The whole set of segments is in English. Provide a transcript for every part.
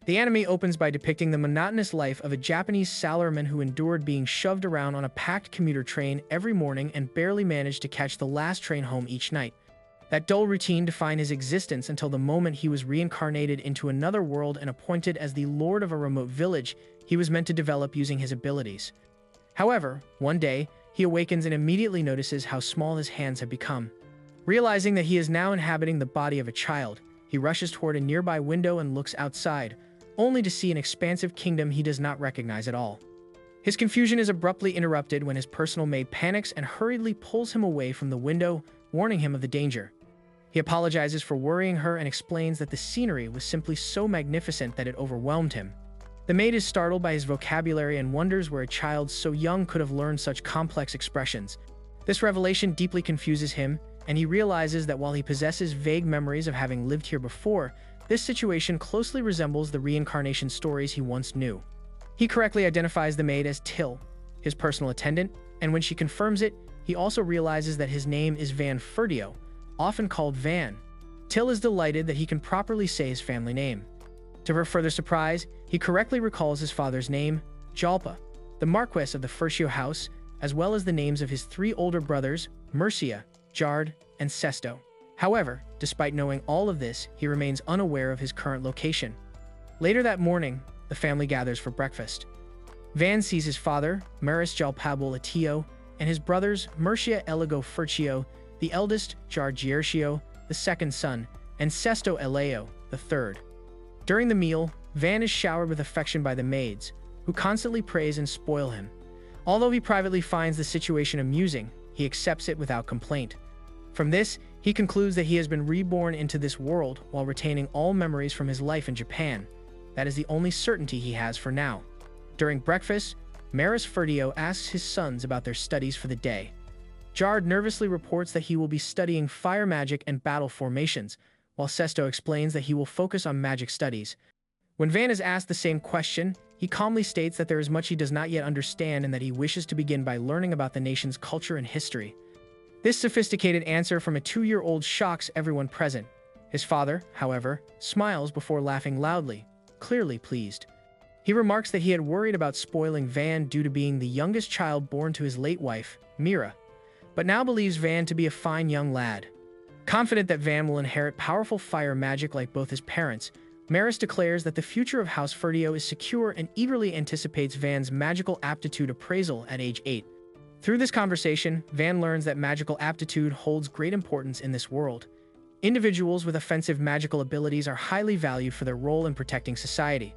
The anime opens by depicting the monotonous life of a Japanese salaryman who endured being shoved around on a packed commuter train every morning and barely managed to catch the last train home each night. That dull routine defined his existence until the moment he was reincarnated into another world and appointed as the lord of a remote village he was meant to develop using his abilities. However, one day, he awakens and immediately notices how small his hands have become. Realizing that he is now inhabiting the body of a child, he rushes toward a nearby window and looks outside, only to see an expansive kingdom he does not recognize at all. His confusion is abruptly interrupted when his personal maid panics and hurriedly pulls him away from the window, warning him of the danger. He apologizes for worrying her and explains that the scenery was simply so magnificent that it overwhelmed him. The maid is startled by his vocabulary and wonders where a child so young could have learned such complex expressions. This revelation deeply confuses him, and he realizes that while he possesses vague memories of having lived here before, this situation closely resembles the reincarnation stories he once knew. He correctly identifies the maid as Till, his personal attendant, and when she confirms it, he also realizes that his name is Van Ferdio, often called Van. Till is delighted that he can properly say his family name. To her further surprise, he correctly recalls his father's name, Jalpa, the Marquess of the Fercio house, as well as the names of his three older brothers, Mercia, Jard, and Sesto. However, despite knowing all of this, he remains unaware of his current location. Later that morning, the family gathers for breakfast. Van sees his father, Maris Jalpabul Atio, and his brothers, Mercia Eligo Fercio, the eldest, Jar Giercio, the second son, and Sesto Eleo, the third. During the meal, Van is showered with affection by the maids, who constantly praise and spoil him. Although he privately finds the situation amusing, he accepts it without complaint. From this, he concludes that he has been reborn into this world while retaining all memories from his life in Japan. That is the only certainty he has for now. During breakfast, Maris Ferdio asks his sons about their studies for the day. Jard nervously reports that he will be studying fire magic and battle formations, while Sesto explains that he will focus on magic studies. When Van is asked the same question, he calmly states that there is much he does not yet understand and that he wishes to begin by learning about the nation's culture and history. This sophisticated answer from a 2-year-old shocks everyone present. His father, however, smiles before laughing loudly, clearly pleased. He remarks that he had worried about spoiling Van due to being the youngest child born to his late wife, Mira, but now believes Van to be a fine young lad. Confident that Van will inherit powerful fire magic like both his parents, Maris declares that the future of House Ferdio is secure and eagerly anticipates Van's magical aptitude appraisal at age 8. Through this conversation, Van learns that magical aptitude holds great importance in this world. Individuals with offensive magical abilities are highly valued for their role in protecting society.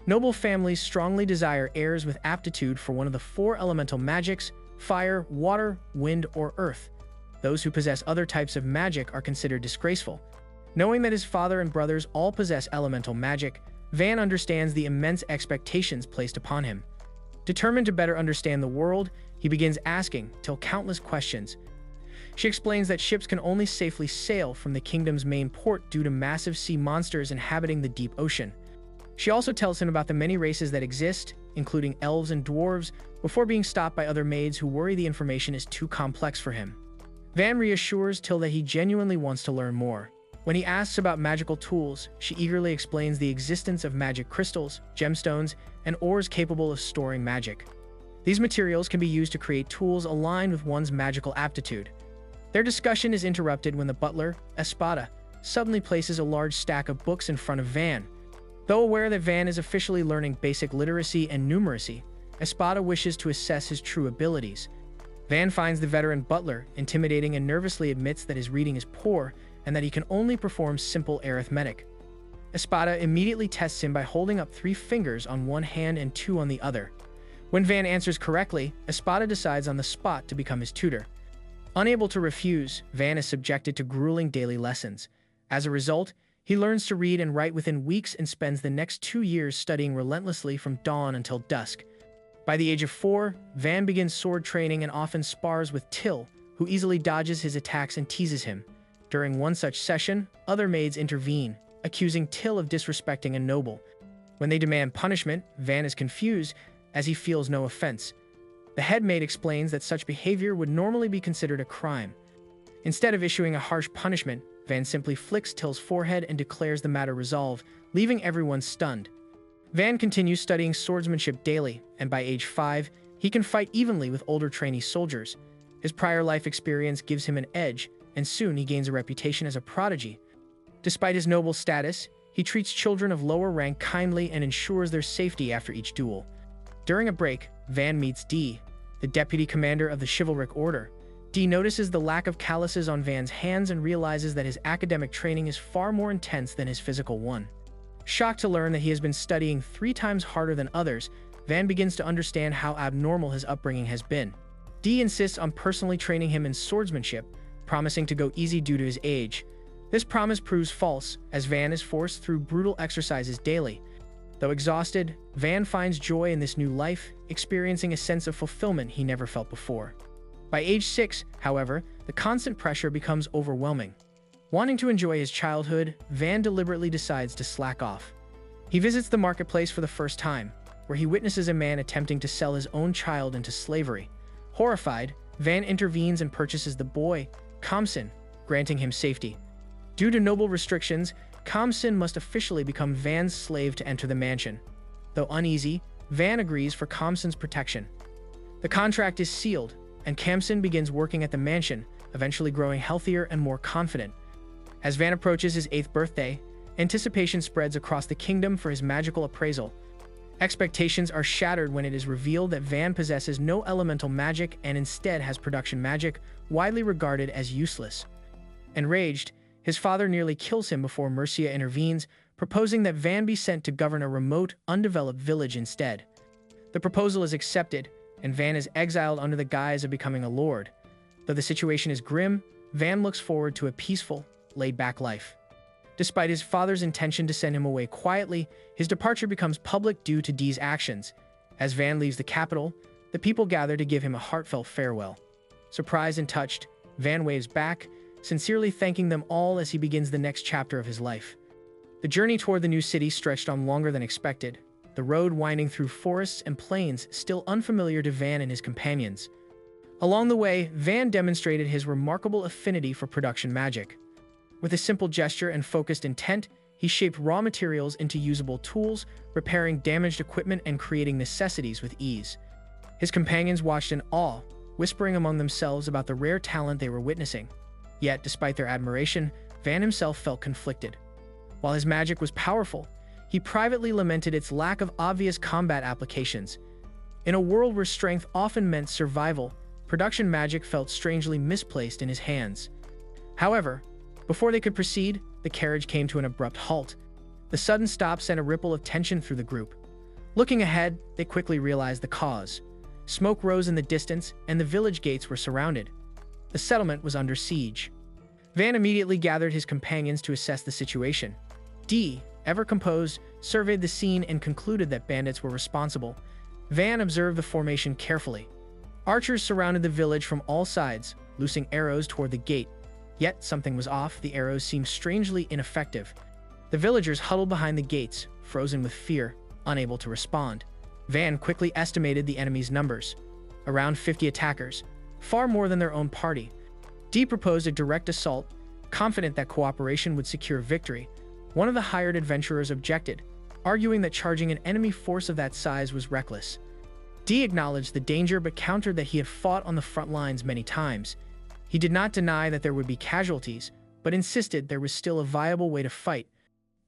Noble families strongly desire heirs with aptitude for one of the 4 elemental magics: fire, water, wind, or earth. Those who possess other types of magic are considered disgraceful. Knowing that his father and brothers all possess elemental magic, Van understands the immense expectations placed upon him. Determined to better understand the world, he begins asking Till countless questions. She explains that ships can only safely sail from the kingdom's main port due to massive sea monsters inhabiting the deep ocean. She also tells him about the many races that exist, including elves and dwarves, before being stopped by other maids who worry the information is too complex for him. Van reassures Till that he genuinely wants to learn more. When he asks about magical tools, she eagerly explains the existence of magic crystals, gemstones, and ores capable of storing magic. These materials can be used to create tools aligned with one's magical aptitude. Their discussion is interrupted when the butler, Espada, suddenly places a large stack of books in front of Van. Though aware that Van is officially learning basic literacy and numeracy, Espada wishes to assess his true abilities. Van finds the veteran butler intimidating and nervously admits that his reading is poor and that he can only perform simple arithmetic. Espada immediately tests him by holding up 3 fingers on one hand and 2 on the other. When Van answers correctly, Espada decides on the spot to become his tutor. Unable to refuse, Van is subjected to grueling daily lessons. As a result, he learns to read and write within weeks and spends the next 2 years studying relentlessly from dawn until dusk. By the age of 4, Van begins sword training and often spars with Till, who easily dodges his attacks and teases him. During one such session, other maids intervene, accusing Till of disrespecting a noble. When they demand punishment, Van is confused, as he feels no offense. The head maid explains that such behavior would normally be considered a crime. Instead of issuing a harsh punishment, Van simply flicks Till's forehead and declares the matter resolved, leaving everyone stunned. Van continues studying swordsmanship daily, and by age 5, he can fight evenly with older trainee soldiers. His prior life experience gives him an edge, and soon he gains a reputation as a prodigy. Despite his noble status, he treats children of lower rank kindly and ensures their safety after each duel. During a break, Van meets Dee, the deputy commander of the chivalric order. Dee notices the lack of calluses on Van's hands and realizes that his academic training is far more intense than his physical one. Shocked to learn that he has been studying 3 times harder than others, Van begins to understand how abnormal his upbringing has been. Dee insists on personally training him in swordsmanship, promising to go easy due to his age. This promise proves false, as Van is forced through brutal exercises daily. Though exhausted, Van finds joy in this new life, experiencing a sense of fulfillment he never felt before. By age 6, however, the constant pressure becomes overwhelming. Wanting to enjoy his childhood, Van deliberately decides to slack off. He visits the marketplace for the first time, where he witnesses a man attempting to sell his own child into slavery. Horrified, Van intervenes and purchases the boy, Kamsin, granting him safety. Due to noble restrictions, Kamsin must officially become Van's slave to enter the mansion. Though uneasy, Van agrees for Kamsin's protection. The contract is sealed, and Kamsin begins working at the mansion, eventually growing healthier and more confident. As Van approaches his 8th birthday, anticipation spreads across the kingdom for his magical appraisal. Expectations are shattered when it is revealed that Van possesses no elemental magic and instead has production magic, widely regarded as useless. Enraged, his father nearly kills him before Mercia intervenes, proposing that Van be sent to govern a remote, undeveloped village instead. The proposal is accepted, and Van is exiled under the guise of becoming a lord. Though the situation is grim, Van looks forward to a peaceful, laid-back life. Despite his father's intention to send him away quietly, his departure becomes public due to Dee's actions. As Van leaves the capital, the people gather to give him a heartfelt farewell. Surprised and touched, Van waves back, sincerely thanking them all as he begins the next chapter of his life. The journey toward the new city stretched on longer than expected, the road winding through forests and plains still unfamiliar to Van and his companions. Along the way, Van demonstrated his remarkable affinity for production magic. With a simple gesture and focused intent, he shaped raw materials into usable tools, repairing damaged equipment and creating necessities with ease. His companions watched in awe, whispering among themselves about the rare talent they were witnessing. Yet, despite their admiration, Van himself felt conflicted. While his magic was powerful, he privately lamented its lack of obvious combat applications. In a world where strength often meant survival, production magic felt strangely misplaced in his hands. However, before they could proceed, the carriage came to an abrupt halt. The sudden stop sent a ripple of tension through the group. Looking ahead, they quickly realized the cause. Smoke rose in the distance, and the village gates were surrounded. The settlement was under siege. Van immediately gathered his companions to assess the situation. Dee, ever composed, surveyed the scene and concluded that bandits were responsible. Van observed the formation carefully. Archers surrounded the village from all sides, loosing arrows toward the gate. Yet something was off, the arrows seemed strangely ineffective. The villagers huddled behind the gates, frozen with fear, unable to respond. Van quickly estimated the enemy's numbers. Around 50 attackers, far more than their own party. Dee proposed a direct assault, confident that cooperation would secure victory. One of the hired adventurers objected, arguing that charging an enemy force of that size was reckless. Dee acknowledged the danger but countered that he had fought on the front lines many times. He did not deny that there would be casualties, but insisted there was still a viable way to fight.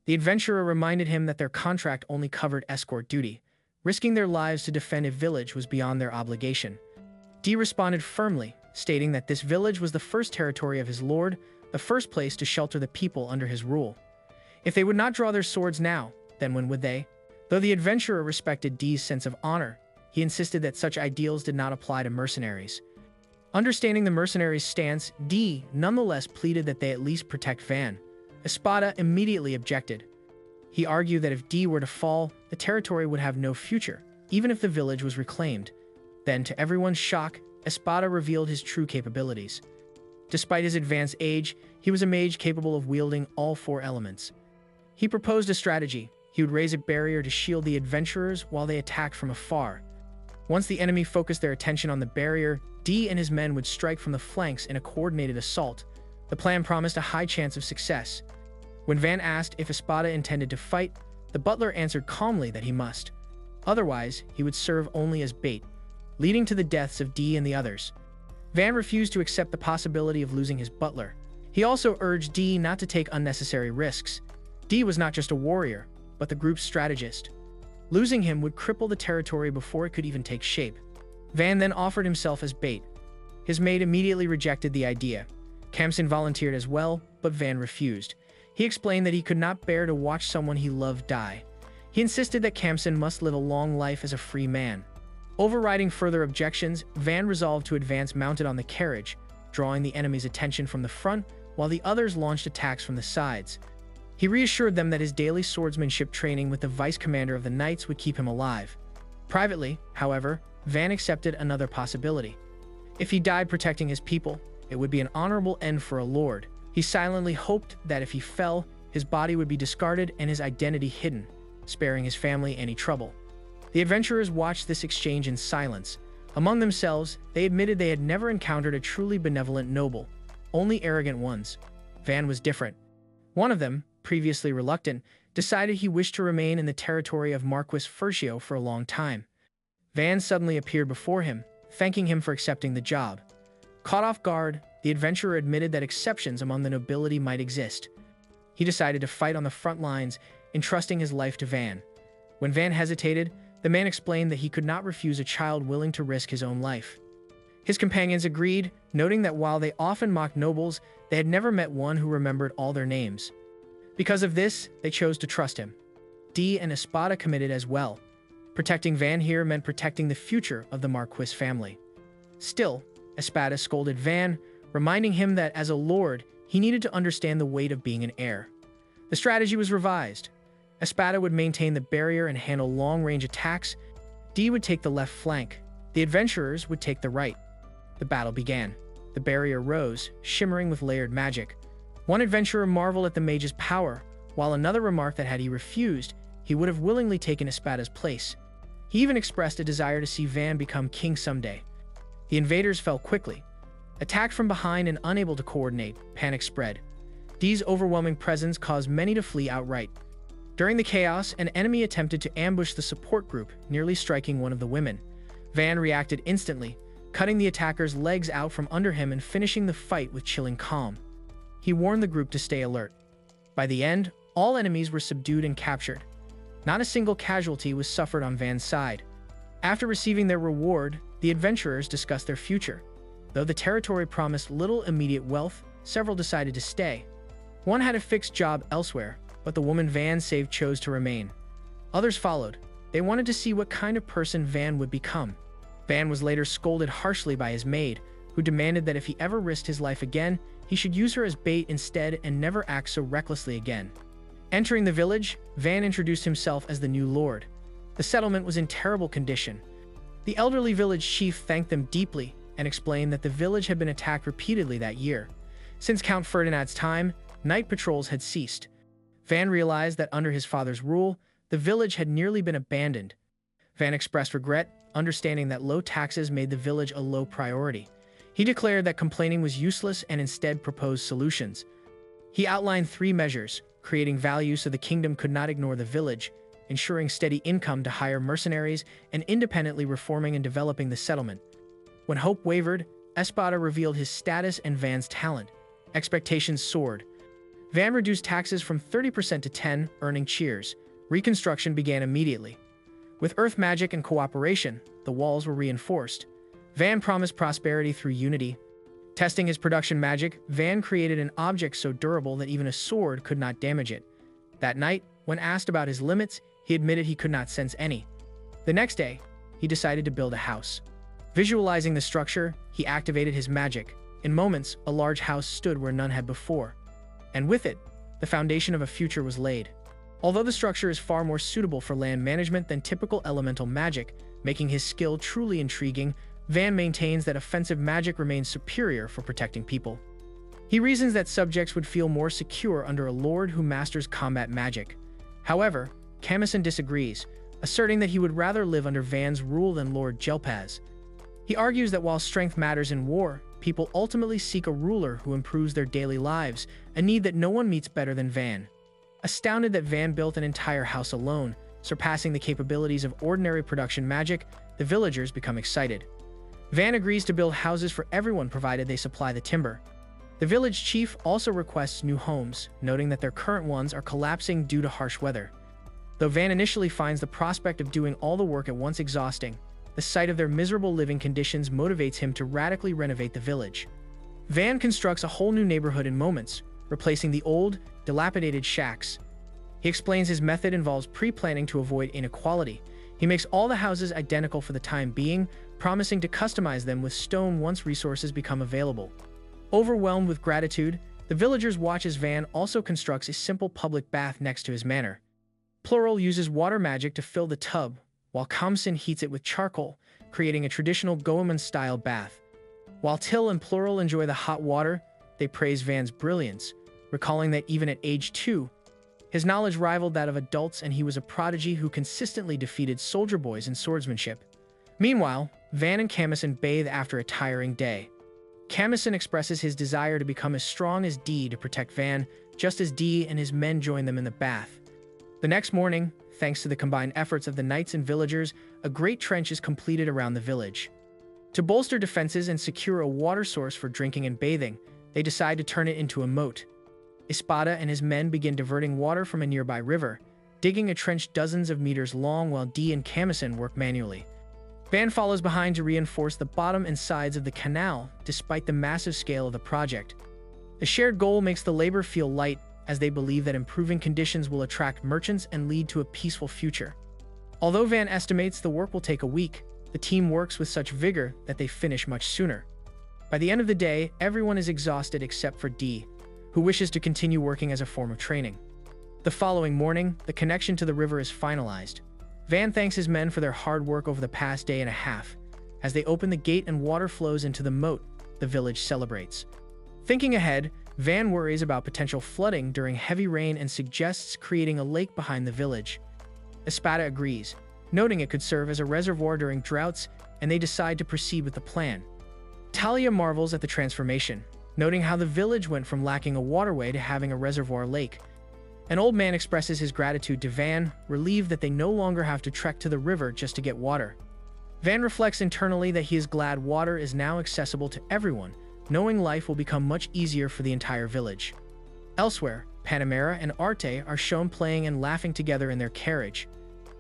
The adventurer reminded him that their contract only covered escort duty. Risking their lives to defend a village was beyond their obligation. Dee responded firmly, stating that this village was the first territory of his lord, the first place to shelter the people under his rule. If they would not draw their swords now, then when would they? Though the adventurer respected Dee's sense of honor, he insisted that such ideals did not apply to mercenaries. Understanding the mercenaries' stance, Dee nonetheless pleaded that they at least protect Van. Espada immediately objected. He argued that if Dee were to fall, the territory would have no future, even if the village was reclaimed. Then, to everyone's shock, Espada revealed his true capabilities. Despite his advanced age, he was a mage capable of wielding all 4 elements. He proposed a strategy. He would raise a barrier to shield the adventurers while they attacked from afar. Once the enemy focused their attention on the barrier, Dee and his men would strike from the flanks in a coordinated assault. The plan promised a high chance of success. When Van asked if Espada intended to fight, The butler answered calmly that he must. Otherwise, he would serve only as bait, leading to the deaths of Dee and the others. Van refused to accept the possibility of losing his butler. He also urged Dee not to take unnecessary risks. Dee was not just a warrior, but the group's strategist. Losing him would cripple the territory before it could even take shape. Van then offered himself as bait. His mate immediately rejected the idea. Kamsin volunteered as well, but Van refused. He explained that he could not bear to watch someone he loved die. He insisted that Kamsin must live a long life as a free man. Overriding further objections, Van resolved to advance mounted on the carriage, drawing the enemy's attention from the front while the others launched attacks from the sides. He reassured them that his daily swordsmanship training with the vice commander of the knights would keep him alive. Privately, however, Van accepted another possibility. If he died protecting his people, it would be an honorable end for a lord. He silently hoped that if he fell, his body would be discarded and his identity hidden, sparing his family any trouble. The adventurers watched this exchange in silence. Among themselves, they admitted they had never encountered a truly benevolent noble, only arrogant ones. Van was different. One of them, previously reluctant, decided he wished to remain in the territory of Marquis Furcio for a long time. Van suddenly appeared before him, thanking him for accepting the job. Caught off guard, the adventurer admitted that exceptions among the nobility might exist. He decided to fight on the front lines, entrusting his life to Van. When Van hesitated, the man explained that he could not refuse a child willing to risk his own life. His companions agreed, noting that while they often mocked nobles, they had never met one who remembered all their names. Because of this, they chose to trust him. Dee and Espada committed as well. Protecting Van here meant protecting the future of the Marquis family. Still, Espada scolded Van, reminding him that as a lord, he needed to understand the weight of being an heir. The strategy was revised. Espada would maintain the barrier and handle long-range attacks. Dee would take the left flank. The adventurers would take the right. The battle began. The barrier rose, shimmering with layered magic. One adventurer marveled at the mage's power, while another remarked that had he refused, he would have willingly taken Espada's place. He even expressed a desire to see Van become king someday. The invaders fell quickly. Attacked from behind and unable to coordinate, panic spread. Dee's overwhelming presence caused many to flee outright. During the chaos, an enemy attempted to ambush the support group, nearly striking one of the women. Van reacted instantly, cutting the attacker's legs out from under him and finishing the fight with chilling calm. He warned the group to stay alert. By the end, all enemies were subdued and captured. Not a single casualty was suffered on Van's side. After receiving their reward, the adventurers discussed their future. Though the territory promised little immediate wealth, several decided to stay. One had a fixed job elsewhere, but the woman Van saved chose to remain. Others followed. They wanted to see what kind of person Van would become. Van was later scolded harshly by his maid, who demanded that if he ever risked his life again, he should use her as bait instead and never act so recklessly again. Entering the village, Van introduced himself as the new lord. The settlement was in terrible condition. The elderly village chief thanked them deeply and explained that the village had been attacked repeatedly that year. Since Count Ferdinand's time, night patrols had ceased. Van realized that under his father's rule, the village had nearly been abandoned. Van expressed regret, understanding that low taxes made the village a low priority. He declared that complaining was useless and instead proposed solutions. He outlined 3 measures: creating value so the kingdom could not ignore the village, ensuring steady income to hire mercenaries, and independently reforming and developing the settlement. When hope wavered, Espada revealed his status and Van's talent. Expectations soared. Van reduced taxes from 30% to 10%, earning cheers. Reconstruction began immediately. With earth magic and cooperation, the walls were reinforced. Van promised prosperity through unity. Testing his production magic, Van created an object so durable that even a sword could not damage it. That night, when asked about his limits, he admitted he could not sense any. The next day, he decided to build a house. Visualizing the structure, he activated his magic. In moments, a large house stood where none had before. And with it, the foundation of a future was laid. Although the structure is far more suitable for land management than typical elemental magic, making his skill truly intriguing, Van maintains that offensive magic remains superior for protecting people. He reasons that subjects would feel more secure under a lord who masters combat magic. However, Kamsin disagrees, asserting that he would rather live under Van's rule than Lord Jelpaz. He argues that while strength matters in war, people ultimately seek a ruler who improves their daily lives, a need that no one meets better than Van. Astounded that Van built an entire house alone, surpassing the capabilities of ordinary production magic, the villagers become excited. Van agrees to build houses for everyone provided they supply the timber. The village chief also requests new homes, noting that their current ones are collapsing due to harsh weather. Though Van initially finds the prospect of doing all the work at once exhausting, the sight of their miserable living conditions motivates him to radically renovate the village. Van constructs a whole new neighborhood in moments, replacing the old, dilapidated shacks. He explains his method involves pre-planning to avoid inequality. He makes all the houses identical for the time being, promising to customize them with stone once resources become available. Overwhelmed with gratitude, the villagers watch as Van also constructs a simple public bath next to his manor. Plural uses water magic to fill the tub, while Kamsin heats it with charcoal, creating a traditional Goemon-style bath. While Till and Plural enjoy the hot water, they praise Van's brilliance, recalling that even at age 2, his knowledge rivaled that of adults and he was a prodigy who consistently defeated soldier boys in swordsmanship. Meanwhile, Van and Kamsin bathe after a tiring day. Kamsin expresses his desire to become as strong as Dee to protect Van, just as Dee and his men join them in the bath. The next morning, thanks to the combined efforts of the knights and villagers, a great trench is completed around the village. To bolster defenses and secure a water source for drinking and bathing, they decide to turn it into a moat. Espada and his men begin diverting water from a nearby river, digging a trench dozens of meters long while Dee and Kamsin work manually. Van follows behind to reinforce the bottom and sides of the canal, despite the massive scale of the project. A shared goal makes the labor feel light, as they believe that improving conditions will attract merchants and lead to a peaceful future. Although Van estimates the work will take a week, the team works with such vigor that they finish much sooner. By the end of the day, everyone is exhausted except for Dee, who wishes to continue working as a form of training. The following morning, the connection to the river is finalized. Van thanks his men for their hard work over the past day and a half. As they open the gate and water flows into the moat, the village celebrates. Thinking ahead, Van worries about potential flooding during heavy rain and suggests creating a lake behind the village. Espada agrees, noting it could serve as a reservoir during droughts, and they decide to proceed with the plan. Talia marvels at the transformation, noting how the village went from lacking a waterway to having a reservoir lake. An old man expresses his gratitude to Van, relieved that they no longer have to trek to the river just to get water. Van reflects internally that he is glad water is now accessible to everyone, knowing life will become much easier for the entire village. Elsewhere, Panamera and Arte are shown playing and laughing together in their carriage.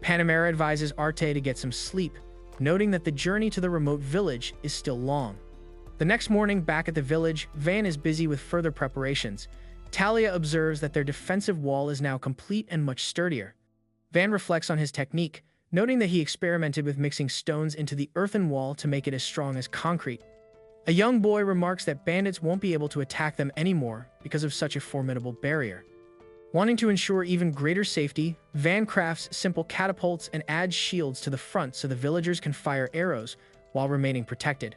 Panamera advises Arte to get some sleep, noting that the journey to the remote village is still long. The next morning, back at the village, Van is busy with further preparations. Talia observes that their defensive wall is now complete and much sturdier. Van reflects on his technique, noting that he experimented with mixing stones into the earthen wall to make it as strong as concrete. A young boy remarks that bandits won't be able to attack them anymore because of such a formidable barrier. Wanting to ensure even greater safety, Van crafts simple catapults and adds shields to the front so the villagers can fire arrows while remaining protected.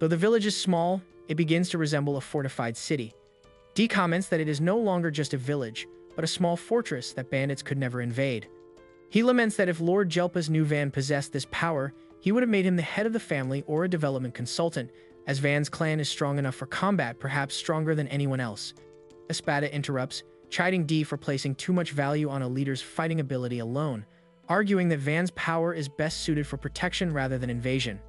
Though the village is small, it begins to resemble a fortified city. Dee comments that it is no longer just a village, but a small fortress that bandits could never invade. He laments that if Lord Jelpa's new Van possessed this power, he would have made him the head of the family or a development consultant, as Van's clan is strong enough for combat, perhaps stronger than anyone else. Espada interrupts, chiding Dee for placing too much value on a leader's fighting ability alone, arguing that Van's power is best suited for protection rather than invasion.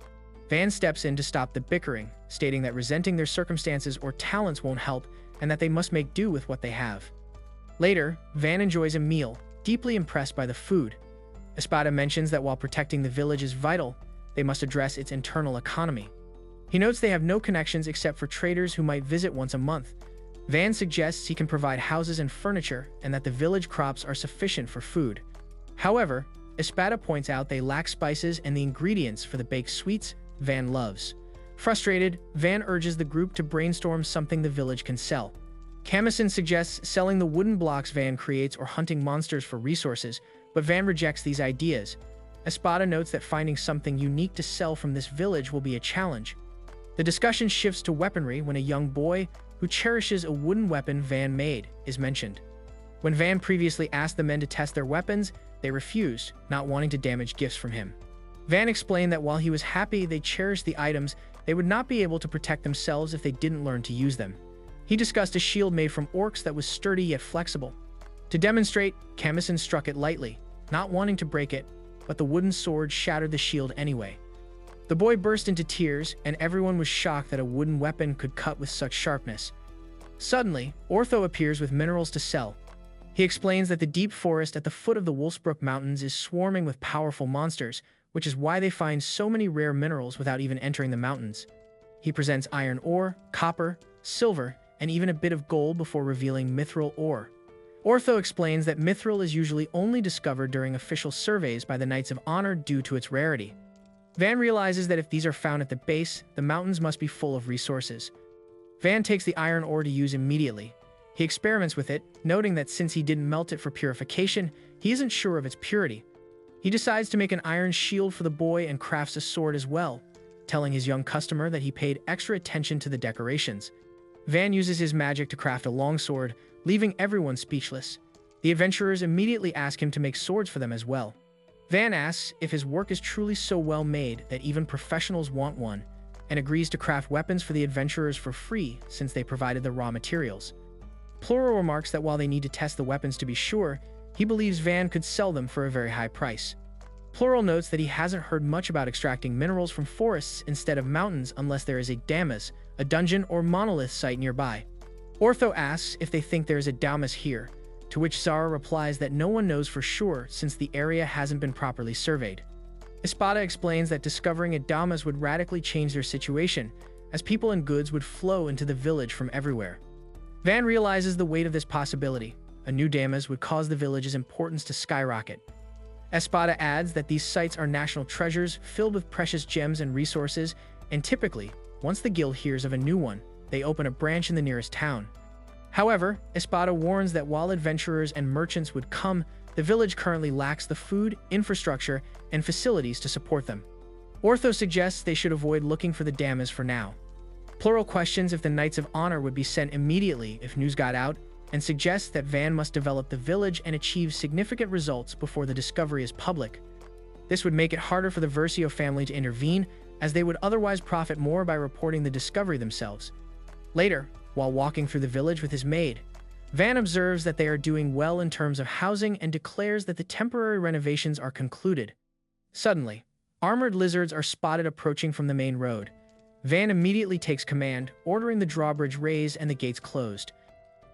Van steps in to stop the bickering, stating that resenting their circumstances or talents won't help, and that they must make do with what they have. Later, Van enjoys a meal, deeply impressed by the food. Espada mentions that while protecting the village is vital, they must address its internal economy. He notes they have no connections except for traders who might visit once a month. Van suggests he can provide houses and furniture, and that the village crops are sufficient for food. However, Espada points out they lack spices and the ingredients for the baked sweets Van loves. Frustrated, Van urges the group to brainstorm something the village can sell. Kamsin suggests selling the wooden blocks Van creates or hunting monsters for resources, but Van rejects these ideas. Espada notes that finding something unique to sell from this village will be a challenge. The discussion shifts to weaponry when a young boy, who cherishes a wooden weapon Van made, is mentioned. When Van previously asked the men to test their weapons, they refused, not wanting to damage gifts from him. Van explained that while he was happy they cherished the items, they would not be able to protect themselves if they didn't learn to use them. He discussed a shield made from orcs that was sturdy yet flexible. To demonstrate, Camison struck it lightly, not wanting to break it, but the wooden sword shattered the shield anyway. The boy burst into tears, and everyone was shocked that a wooden weapon could cut with such sharpness. Suddenly, Ortho appears with minerals to sell. He explains that the deep forest at the foot of the Wolfsbrook Mountains is swarming with powerful monsters, which is why they find so many rare minerals without even entering the mountains. He presents iron ore, copper, silver, and even a bit of gold before revealing mithril ore. Ortho explains that mithril is usually only discovered during official surveys by the Knights of Honor due to its rarity. Van realizes that if these are found at the base, the mountains must be full of resources. Van takes the iron ore to use immediately. He experiments with it, noting that since he didn't melt it for purification, he isn't sure of its purity. He decides to make an iron shield for the boy and crafts a sword as well, telling his young customer that he paid extra attention to the decorations. Van uses his magic to craft a longsword, leaving everyone speechless. The adventurers immediately ask him to make swords for them as well. Van asks if his work is truly so well made that even professionals want one, and agrees to craft weapons for the adventurers for free since they provided the raw materials. Plural remarks that while they need to test the weapons to be sure, he believes Van could sell them for a very high price. Plural notes that he hasn't heard much about extracting minerals from forests instead of mountains unless there is a damas, a dungeon or monolith site nearby. Ortho asks if they think there is a damas here, to which Zara replies that no one knows for sure since the area hasn't been properly surveyed. Espada explains that discovering a damas would radically change their situation, as people and goods would flow into the village from everywhere. Van realizes the weight of this possibility. A new damas would cause the village's importance to skyrocket. Espada adds that these sites are national treasures filled with precious gems and resources, and typically, once the guild hears of a new one, they open a branch in the nearest town. However, Espada warns that while adventurers and merchants would come, the village currently lacks the food, infrastructure, and facilities to support them. Ortho suggests they should avoid looking for the damas for now. Plural questions if the Knights of Honor would be sent immediately if news got out, and suggests that Van must develop the village and achieve significant results before the discovery is public. This would make it harder for the Versio family to intervene, as they would otherwise profit more by reporting the discovery themselves. Later, while walking through the village with his maid, Van observes that they are doing well in terms of housing and declares that the temporary renovations are concluded. Suddenly, armored lizards are spotted approaching from the main road. Van immediately takes command, ordering the drawbridge raised and the gates closed.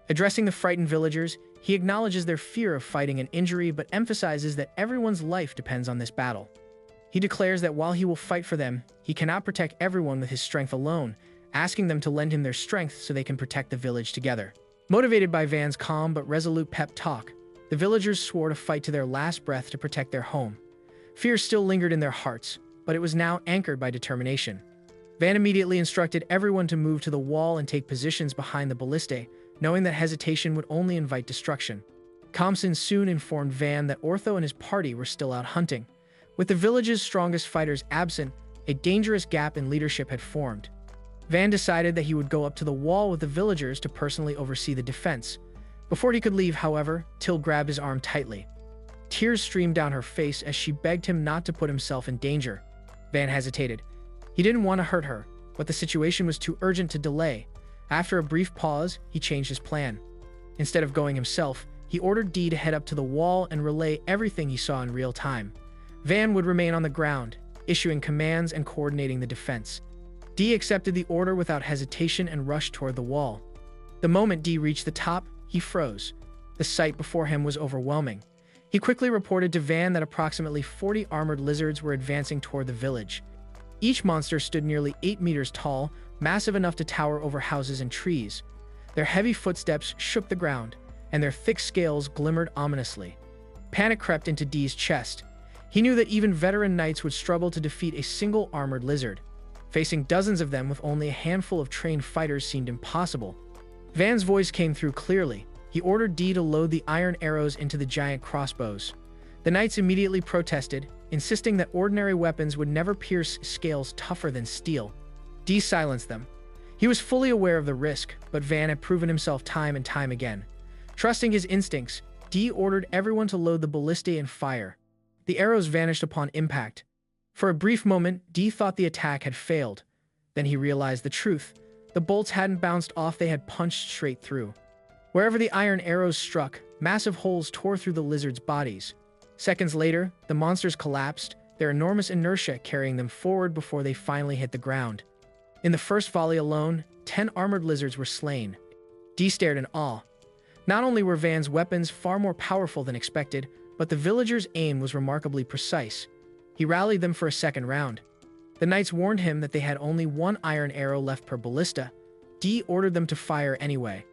Addressing the frightened villagers, he acknowledges their fear of fighting and injury but emphasizes that everyone's life depends on this battle. He declares that while he will fight for them, he cannot protect everyone with his strength alone, asking them to lend him their strength so they can protect the village together. Motivated by Van's calm but resolute pep talk, the villagers swore to fight to their last breath to protect their home. Fear still lingered in their hearts, but it was now anchored by determination. Van immediately instructed everyone to move to the wall and take positions behind the ballistae, knowing that hesitation would only invite destruction. Compson soon informed Van that Ortho and his party were still out hunting. With the village's strongest fighters absent, a dangerous gap in leadership had formed. Van decided that he would go up to the wall with the villagers to personally oversee the defense. Before he could leave, however, Till grabbed his arm tightly. Tears streamed down her face as she begged him not to put himself in danger. Van hesitated. He didn't want to hurt her, but the situation was too urgent to delay. After a brief pause, he changed his plan. Instead of going himself, he ordered Dee to head up to the wall and relay everything he saw in real time. Van would remain on the ground, issuing commands and coordinating the defense. Dee accepted the order without hesitation and rushed toward the wall. The moment Dee reached the top, he froze. The sight before him was overwhelming. He quickly reported to Van that approximately 40 armored lizards were advancing toward the village. Each monster stood nearly 8 meters tall, massive enough to tower over houses and trees. Their heavy footsteps shook the ground, and their thick scales glimmered ominously. Panic crept into Dee's chest. He knew that even veteran knights would struggle to defeat a single armored lizard. Facing dozens of them with only a handful of trained fighters seemed impossible. Van's voice came through clearly. He ordered Dee to load the iron arrows into the giant crossbows. The knights immediately protested, insisting that ordinary weapons would never pierce scales tougher than steel. Dee silenced them. He was fully aware of the risk, but Van had proven himself time and time again. Trusting his instincts, Dee ordered everyone to load the ballistae and fire. The arrows vanished upon impact. For a brief moment, Dee thought the attack had failed. Then he realized the truth. The bolts hadn't bounced off, they had punched straight through. Wherever the iron arrows struck, massive holes tore through the lizards' bodies. Seconds later, the monsters collapsed, their enormous inertia carrying them forward before they finally hit the ground. In the first volley alone, 10 armored lizards were slain. Dee stared in awe. Not only were Van's weapons far more powerful than expected, but the villagers' aim was remarkably precise. He rallied them for a second round. The knights warned him that they had only one iron arrow left per ballista. Dee ordered them to fire anyway.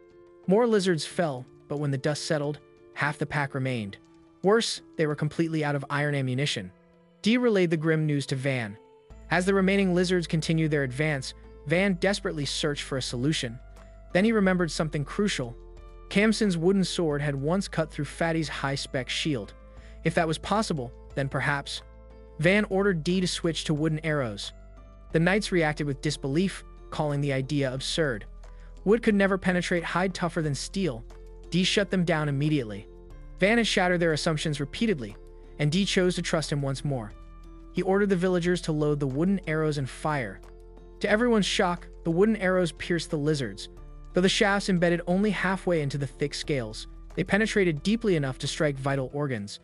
More lizards fell, but when the dust settled, half the pack remained. Worse, they were completely out of iron ammunition. Dee relayed the grim news to Van. As the remaining lizards continued their advance, Van desperately searched for a solution. Then he remembered something crucial. Kamson's wooden sword had once cut through Fatty's high-spec shield. If that was possible, then perhaps. Van ordered Dee to switch to wooden arrows. The knights reacted with disbelief, calling the idea absurd. Wood could never penetrate hide tougher than steel. Dee shut them down immediately. Van had shattered their assumptions repeatedly, and Dee chose to trust him once more. He ordered the villagers to load the wooden arrows and fire. To everyone's shock, the wooden arrows pierced the lizards. Though the shafts embedded only halfway into the thick scales, they penetrated deeply enough to strike vital organs.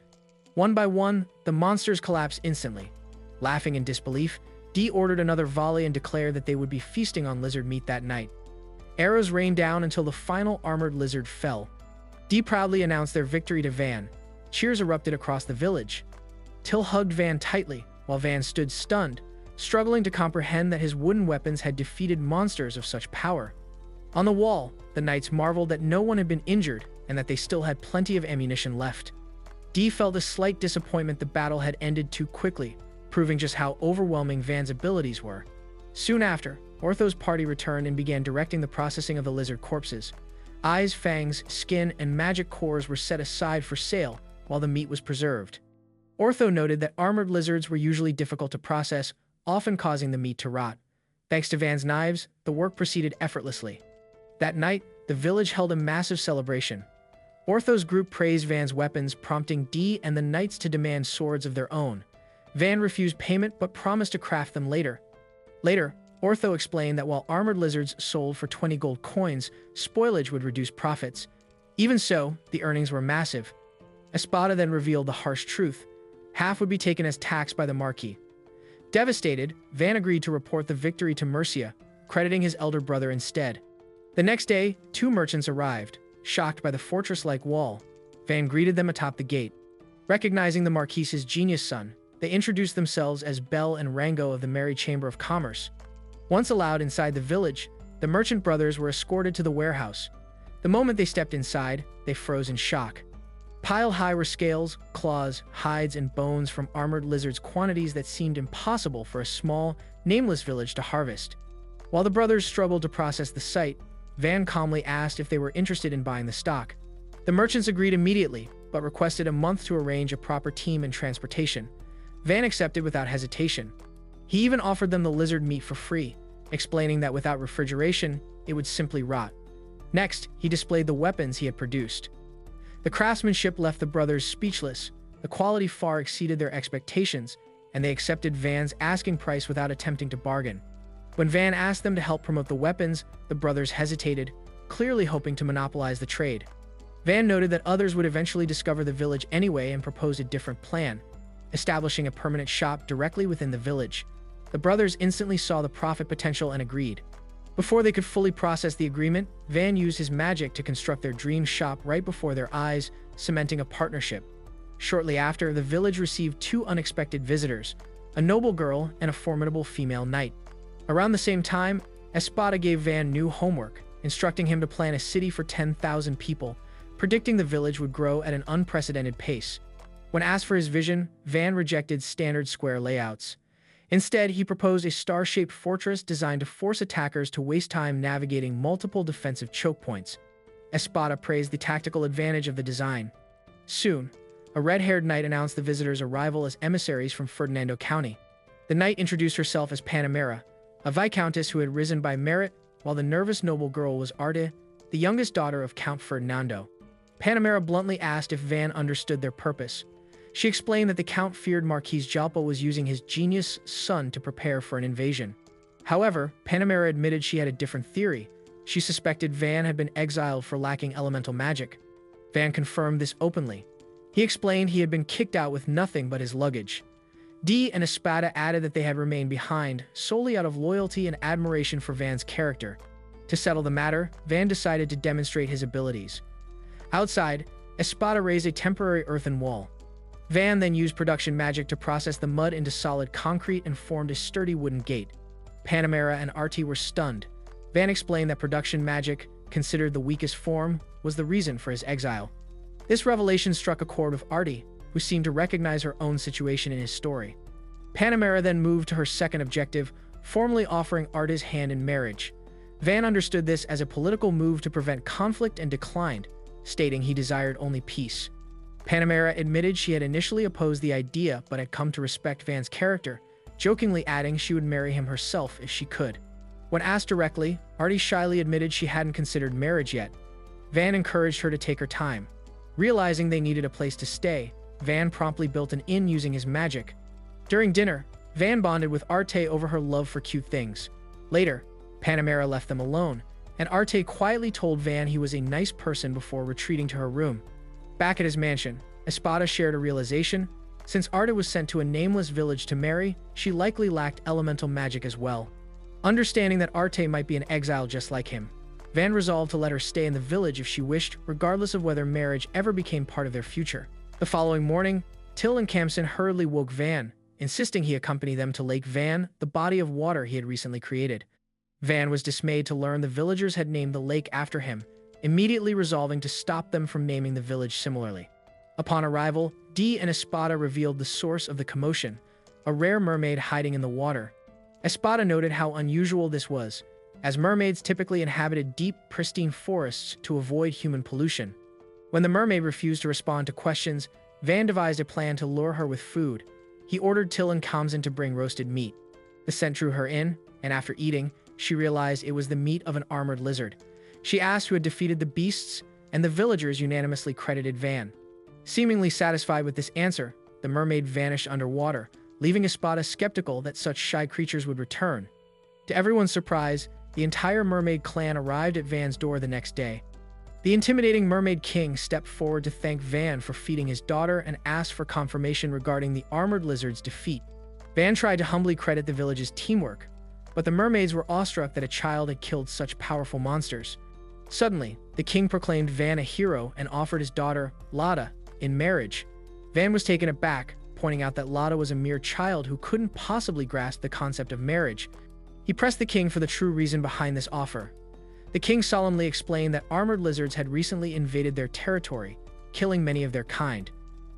One by one, the monsters collapsed instantly. Laughing in disbelief, Dee ordered another volley and declared that they would be feasting on lizard meat that night. Arrows rained down until the final armored lizard fell. Dee proudly announced their victory to Van. Cheers erupted across the village. Till hugged Van tightly, while Van stood stunned, struggling to comprehend that his wooden weapons had defeated monsters of such power. On the wall, the knights marveled that no one had been injured and that they still had plenty of ammunition left. Dee felt a slight disappointment the battle had ended too quickly, proving just how overwhelming Van's abilities were. Soon after, Ortho's party returned and began directing the processing of the lizard corpses. Eyes, fangs, skin, and magic cores were set aside for sale, while the meat was preserved. Ortho noted that armored lizards were usually difficult to process, often causing the meat to rot. Thanks to Van's knives, the work proceeded effortlessly. That night, the village held a massive celebration. Ortho's group praised Van's weapons, prompting Dee and the knights to demand swords of their own. Van refused payment but promised to craft them later. Later, Ortho explained that while armored lizards sold for 20 gold coins, spoilage would reduce profits. Even so, the earnings were massive. Espada then revealed the harsh truth. Half would be taken as tax by the Marquis. Devastated, Van agreed to report the victory to Mercia, crediting his elder brother instead. The next day, 2 merchants arrived. Shocked by the fortress-like wall, Van greeted them atop the gate. Recognizing the Marquis's genius son, they introduced themselves as Bell and Rango of the Merry Chamber of Commerce. Once allowed inside the village, the merchant brothers were escorted to the warehouse. The moment they stepped inside, they froze in shock. Piled high were scales, claws, hides, and bones from armored lizards, quantities that seemed impossible for a small, nameless village to harvest. While the brothers struggled to process the sight, Van calmly asked if they were interested in buying the stock. The merchants agreed immediately, but requested a month to arrange a proper team and transportation. Van accepted without hesitation. He even offered them the lizard meat for free, explaining that without refrigeration, it would simply rot. Next, he displayed the weapons he had produced. The craftsmanship left the brothers speechless. The quality far exceeded their expectations, and they accepted Van's asking price without attempting to bargain. When Van asked them to help promote the weapons, the brothers hesitated, clearly hoping to monopolize the trade. Van noted that others would eventually discover the village anyway and proposed a different plan, establishing a permanent shop directly within the village. The brothers instantly saw the profit potential and agreed. Before they could fully process the agreement, Van used his magic to construct their dream shop right before their eyes, cementing a partnership. Shortly after, the village received 2 unexpected visitors, a noble girl and a formidable female knight. Around the same time, Espada gave Van new homework, instructing him to plan a city for 10,000 people, predicting the village would grow at an unprecedented pace. When asked for his vision, Van rejected standard square layouts. Instead, he proposed a star-shaped fortress designed to force attackers to waste time navigating multiple defensive choke points. Espada praised the tactical advantage of the design. Soon, a red-haired knight announced the visitors' arrival as emissaries from Ferdinando County. The knight introduced herself as Panamera, a viscountess who had risen by merit, while the nervous noble girl was Arte, the youngest daughter of Count Ferdinando. Panamera bluntly asked if Van understood their purpose. She explained that the Count feared Marquis Jalpo was using his genius son to prepare for an invasion. However, Panamera admitted she had a different theory, She suspected Van had been exiled for lacking elemental magic. Van confirmed this openly. He explained he had been kicked out with nothing but his luggage. Dee and Espada added that they had remained behind solely out of loyalty and admiration for Van's character. To settle the matter, Van decided to demonstrate his abilities. Outside, Espada raised a temporary earthen wall. Van then used production magic to process the mud into solid concrete and formed a sturdy wooden gate. Panamera and Artie were stunned. Van explained that production magic, considered the weakest form, was the reason for his exile. This revelation struck a chord with Artie, who seemed to recognize her own situation in his story. Panamera then moved to her second objective, formally offering Artie's hand in marriage. Van understood this as a political move to prevent conflict and declined, stating he desired only peace. Panamera admitted she had initially opposed the idea but had come to respect Van's character, jokingly adding she would marry him herself if she could. When asked directly, Artie shyly admitted she hadn't considered marriage yet. Van encouraged her to take her time. Realizing they needed a place to stay, Van promptly built an inn using his magic. During dinner, Van bonded with Arte over her love for cute things. Later, Panamera left them alone, and Arte quietly told Van he was a nice person before retreating to her room. Back at his mansion, Espada shared a realization. Since Arte was sent to a nameless village to marry, she likely lacked elemental magic as well. Understanding that Arte might be an exile just like him, Van resolved to let her stay in the village if she wished, regardless of whether marriage ever became part of their future. The following morning, Till and Kamson hurriedly woke Van, insisting he accompany them to Lake Van, the body of water he had recently created. Van was dismayed to learn the villagers had named the lake after him, immediately resolving to stop them from naming the village similarly. Upon arrival, Dee and Espada revealed the source of the commotion, a rare mermaid hiding in the water. Espada noted how unusual this was, as mermaids typically inhabited deep, pristine forests to avoid human pollution. When the mermaid refused to respond to questions, Van devised a plan to lure her with food. He ordered Till and Kamson to bring roasted meat. The scent drew her in, and after eating, she realized it was the meat of an armored lizard. She asked who had defeated the beasts, and the villagers unanimously credited Van. Seemingly satisfied with this answer, the mermaid vanished underwater, leaving Espada skeptical that such shy creatures would return. To everyone's surprise, the entire mermaid clan arrived at Van's door the next day. The intimidating Mermaid King stepped forward to thank Van for feeding his daughter and asked for confirmation regarding the armored lizard's defeat. Van tried to humbly credit the village's teamwork, but the mermaids were awestruck that a child had killed such powerful monsters. Suddenly, the king proclaimed Van a hero and offered his daughter, Lada, in marriage. Van was taken aback, pointing out that Lada was a mere child who couldn't possibly grasp the concept of marriage. He pressed the king for the true reason behind this offer. The king solemnly explained that armored lizards had recently invaded their territory, killing many of their kind.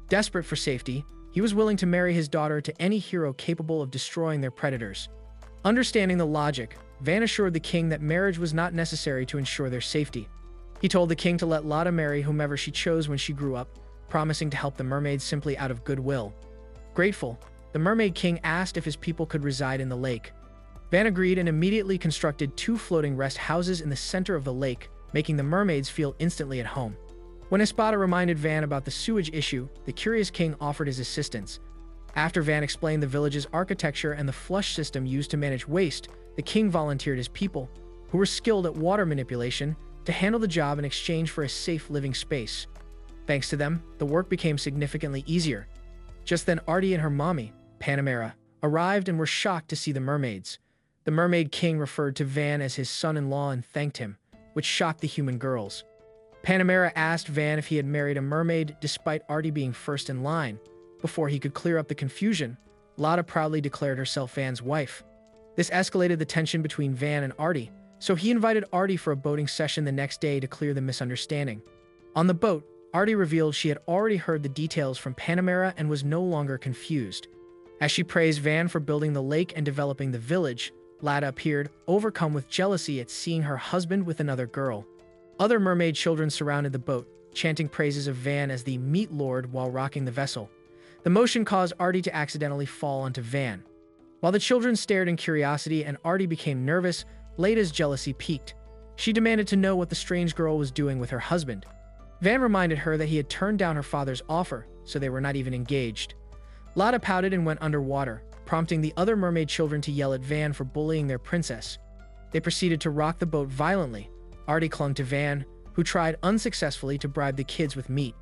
Desperate for safety, he was willing to marry his daughter to any hero capable of destroying their predators. Understanding the logic, Van assured the king that marriage was not necessary to ensure their safety. He told the king to let Lada marry whomever she chose when she grew up, promising to help the mermaids simply out of goodwill. Grateful, the Mermaid King asked if his people could reside in the lake. Van agreed and immediately constructed 2 floating rest houses in the center of the lake, making the mermaids feel instantly at home. When Espada reminded Van about the sewage issue, the curious king offered his assistance. After Van explained the village's architecture and the flush system used to manage waste, the king volunteered his people, who were skilled at water manipulation, to handle the job in exchange for a safe living space. Thanks to them, the work became significantly easier. Just then Artie and her mommy, Panamera, arrived and were shocked to see the mermaids. The Mermaid King referred to Van as his son-in-law and thanked him, which shocked the human girls. Panamera asked Van if he had married a mermaid despite Artie being first in line. Before he could clear up the confusion, Lada proudly declared herself Van's wife. This escalated the tension between Van and Artie, so he invited Artie for a boating session the next day to clear the misunderstanding. On the boat, Artie revealed she had already heard the details from Panamera and was no longer confused. As she praised Van for building the lake and developing the village, Lada appeared, overcome with jealousy at seeing her husband with another girl. Other mermaid children surrounded the boat, chanting praises of Van as the meat lord while rocking the vessel. The motion caused Artie to accidentally fall onto Van. While the children stared in curiosity and Artie became nervous, Lada's jealousy peaked. She demanded to know what the strange girl was doing with her husband. Van reminded her that he had turned down her father's offer, so they were not even engaged. Lada pouted and went underwater, prompting the other mermaid children to yell at Van for bullying their princess. They proceeded to rock the boat violently, Artie clung to Van, who tried unsuccessfully to bribe the kids with meat.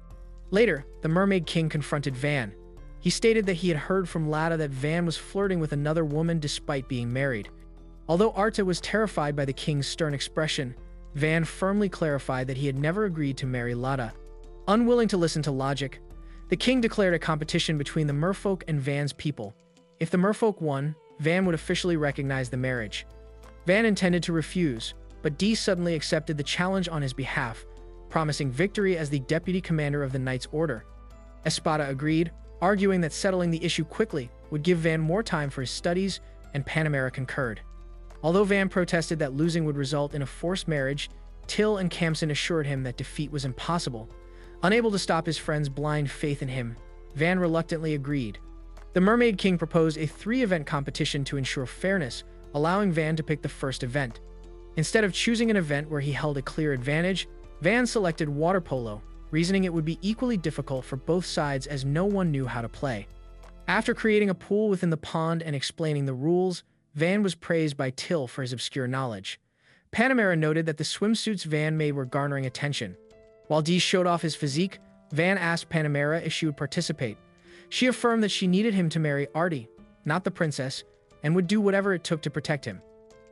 Later, the Mermaid King confronted Van. He stated that he had heard from Lada that Van was flirting with another woman despite being married. Although Arte was terrified by the king's stern expression, Van firmly clarified that he had never agreed to marry Lada. Unwilling to listen to logic, the king declared a competition between the merfolk and Van's people. If the merfolk won, Van would officially recognize the marriage. Van intended to refuse, but Dee suddenly accepted the challenge on his behalf, promising victory as the deputy commander of the Knights Order. Espada agreed, arguing that settling the issue quickly would give Van more time for his studies, and Panamera concurred. Although Van protested that losing would result in a forced marriage, Till and Kamsin assured him that defeat was impossible. Unable to stop his friend's blind faith in him, Van reluctantly agreed. The Mermaid King proposed a 3-event competition to ensure fairness, allowing Van to pick the first event. Instead of choosing an event where he held a clear advantage, Van selected water polo, reasoning it would be equally difficult for both sides as no one knew how to play. After creating a pool within the pond and explaining the rules, Van was praised by Till for his obscure knowledge. Panamera noted that the swimsuits Van made were garnering attention. While Dee showed off his physique, Van asked Panamera if she would participate. She affirmed that she needed him to marry Artie, not the princess, and would do whatever it took to protect him.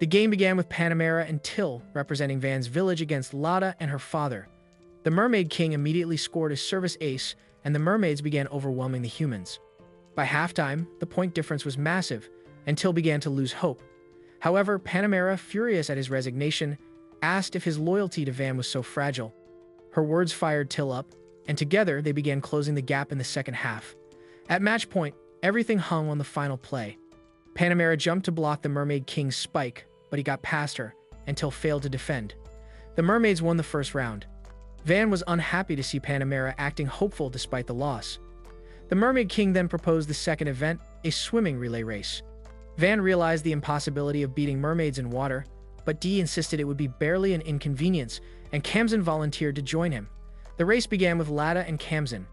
The game began with Panamera and Till representing Van's village against Lada and her father. The Mermaid King immediately scored a service ace, and the mermaids began overwhelming the humans. By halftime, the point difference was massive, and Till began to lose hope. However, Panamera, furious at his resignation, asked if his loyalty to Van was so fragile. Her words fired Till up, and together they began closing the gap in the second half. At match point, everything hung on the final play. Panamera jumped to block the Mermaid King's spike, but he got past her, and Till failed to defend. The mermaids won the first round. Van was unhappy to see Panamera acting hopeful despite the loss. The Mermaid King then proposed the second event, a swimming relay race. Van realized the impossibility of beating mermaids in water, but Dee insisted it would be barely an inconvenience, and Kamsin volunteered to join him. The race began with Lada and Kamsin.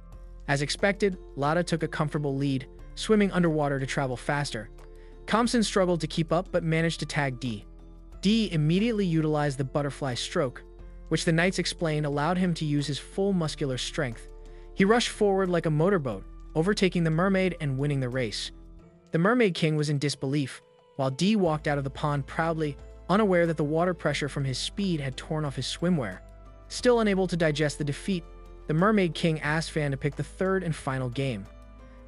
As expected, Lada took a comfortable lead, swimming underwater to travel faster. Kamsin struggled to keep up but managed to tag Dee. Dee immediately utilized the butterfly stroke, which the knights explained allowed him to use his full muscular strength. He rushed forward like a motorboat, overtaking the mermaid and winning the race. The Mermaid King was in disbelief, while Dee walked out of the pond proudly, unaware that the water pressure from his speed had torn off his swimwear. Still unable to digest the defeat, the Mermaid King asked Van to pick the third and final game.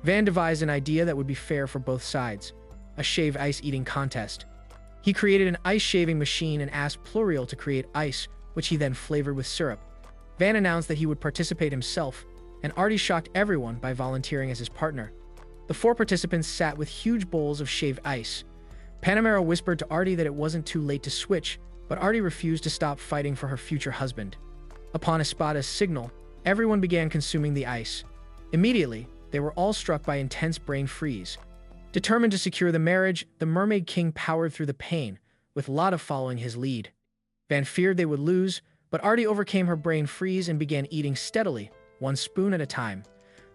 Van devised an idea that would be fair for both sides, a shave ice eating contest. He created an ice shaving machine and asked Pluriel to create ice, which he then flavored with syrup. Van announced that he would participate himself, and Artie shocked everyone by volunteering as his partner. The 4 participants sat with huge bowls of shaved ice. Panamera whispered to Artie that it wasn't too late to switch, but Artie refused to stop fighting for her future husband. Upon Espada's signal, everyone began consuming the ice. Immediately, they were all struck by intense brain freeze. Determined to secure the marriage, the Mermaid King powered through the pain, with Lada following his lead. Van feared they would lose, but Artie overcame her brain freeze and began eating steadily, 1 spoon at a time.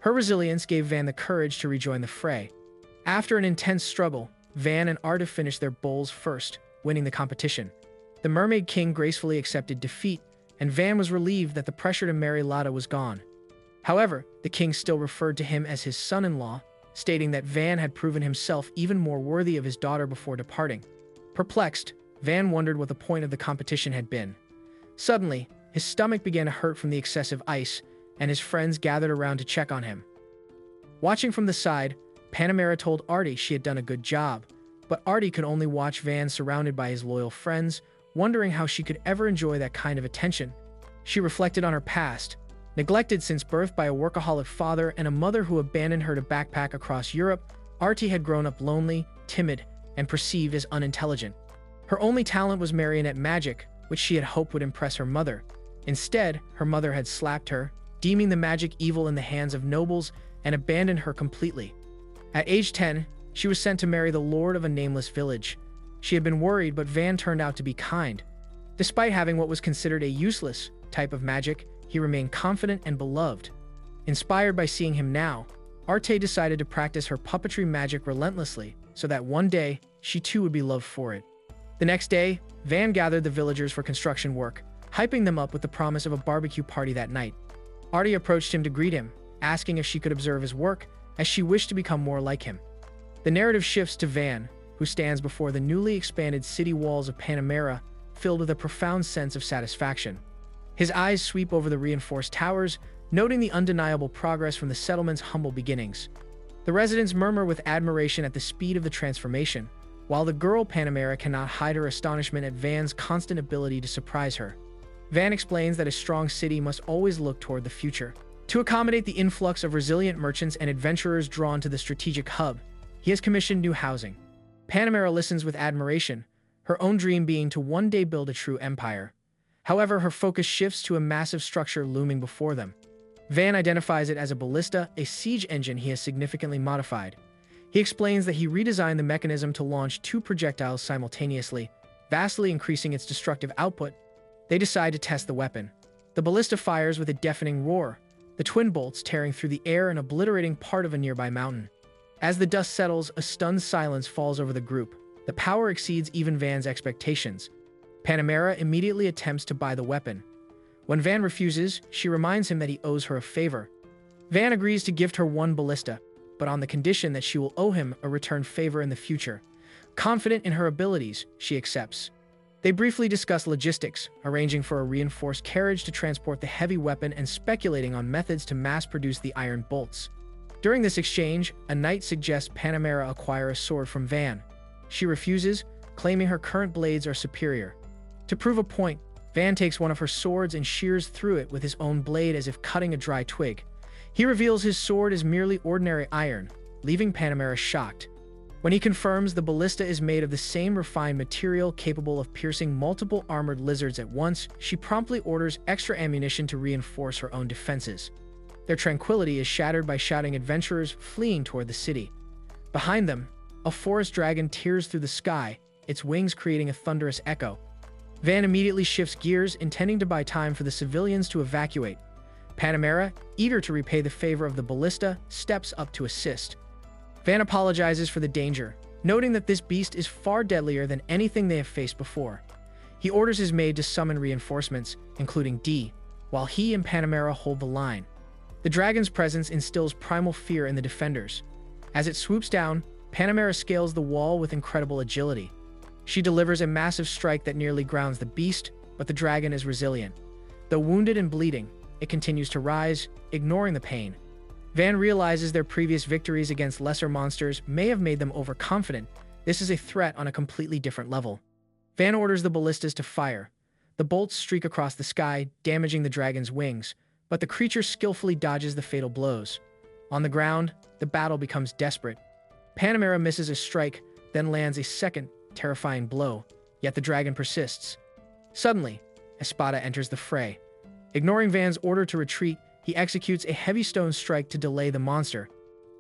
Her resilience gave Van the courage to rejoin the fray. After an intense struggle, Van and Artie finished their bowls first, winning the competition. The Mermaid King gracefully accepted defeat, and Van was relieved that the pressure to marry Lada was gone. However, the king still referred to him as his son-in-law, stating that Van had proven himself even more worthy of his daughter before departing. Perplexed, Van wondered what the point of the competition had been. Suddenly, his stomach began to hurt from the excessive ice, and his friends gathered around to check on him. Watching from the side, Panamera told Artie she had done a good job, but Artie could only watch Van surrounded by his loyal friends, wondering how she could ever enjoy that kind of attention. She reflected on her past, neglected since birth by a workaholic father and a mother who abandoned her to backpack across Europe. Artie had grown up lonely, timid, and perceived as unintelligent. Her only talent was marionette magic, which she had hoped would impress her mother. Instead, her mother had slapped her, deeming the magic evil in the hands of nobles, and abandoned her completely. At age 10, she was sent to marry the lord of a nameless village. She had been worried, but Van turned out to be kind. Despite having what was considered a useless type of magic, he remained confident and beloved. Inspired by seeing him now, Arte decided to practice her puppetry magic relentlessly, so that one day, she too would be loved for it. The next day, Van gathered the villagers for construction work, hyping them up with the promise of a barbecue party that night. Artie approached him to greet him, asking if she could observe his work, as she wished to become more like him. The narrative shifts to Van, who stands before the newly expanded city walls of Panamera, filled with a profound sense of satisfaction. His eyes sweep over the reinforced towers, noting the undeniable progress from the settlement's humble beginnings. The residents murmur with admiration at the speed of the transformation, while the girl Panamera cannot hide her astonishment at Van's constant ability to surprise her. Van explains that a strong city must always look toward the future. To accommodate the influx of resilient merchants and adventurers drawn to the strategic hub, he has commissioned new housing. Panamera listens with admiration, her own dream being to one day build a true empire. However, her focus shifts to a massive structure looming before them. Van identifies it as a ballista, a siege engine he has significantly modified. He explains that he redesigned the mechanism to launch 2 projectiles simultaneously, vastly increasing its destructive output. They decide to test the weapon. The ballista fires with a deafening roar, the twin bolts tearing through the air and obliterating part of a nearby mountain. As the dust settles, a stunned silence falls over the group. The power exceeds even Van's expectations. Panamera immediately attempts to buy the weapon. When Van refuses, she reminds him that he owes her a favor. Van agrees to gift her 1 ballista, but on the condition that she will owe him a return favor in the future. Confident in her abilities, she accepts. They briefly discuss logistics, arranging for a reinforced carriage to transport the heavy weapon and speculating on methods to mass-produce the iron bolts. During this exchange, a knight suggests Panamera acquire a sword from Van. She refuses, claiming her current blades are superior. To prove a point, Van takes one of her swords and shears through it with his own blade as if cutting a dry twig. He reveals his sword is merely ordinary iron, leaving Panamera shocked. When he confirms the ballista is made of the same refined material capable of piercing multiple armored lizards at once, she promptly orders extra ammunition to reinforce her own defenses. Their tranquility is shattered by shouting adventurers fleeing toward the city. Behind them, a forest dragon tears through the sky, its wings creating a thunderous echo. Van immediately shifts gears, intending to buy time for the civilians to evacuate. Panamera, eager to repay the favor of the ballista, steps up to assist. Van apologizes for the danger, noting that this beast is far deadlier than anything they have faced before. He orders his maid to summon reinforcements, including D, while he and Panamera hold the line. The dragon's presence instills primal fear in the defenders. As it swoops down, Panamera scales the wall with incredible agility. She delivers a massive strike that nearly grounds the beast, but the dragon is resilient. Though wounded and bleeding, it continues to rise, ignoring the pain. Van realizes their previous victories against lesser monsters may have made them overconfident. This is a threat on a completely different level. Van orders the ballistas to fire. The bolts streak across the sky, damaging the dragon's wings, but the creature skillfully dodges the fatal blows. On the ground, the battle becomes desperate. Panamera misses a strike, then lands a second, terrifying blow, yet the dragon persists. Suddenly, Espada enters the fray. Ignoring Van's order to retreat, he executes a heavy stone strike to delay the monster.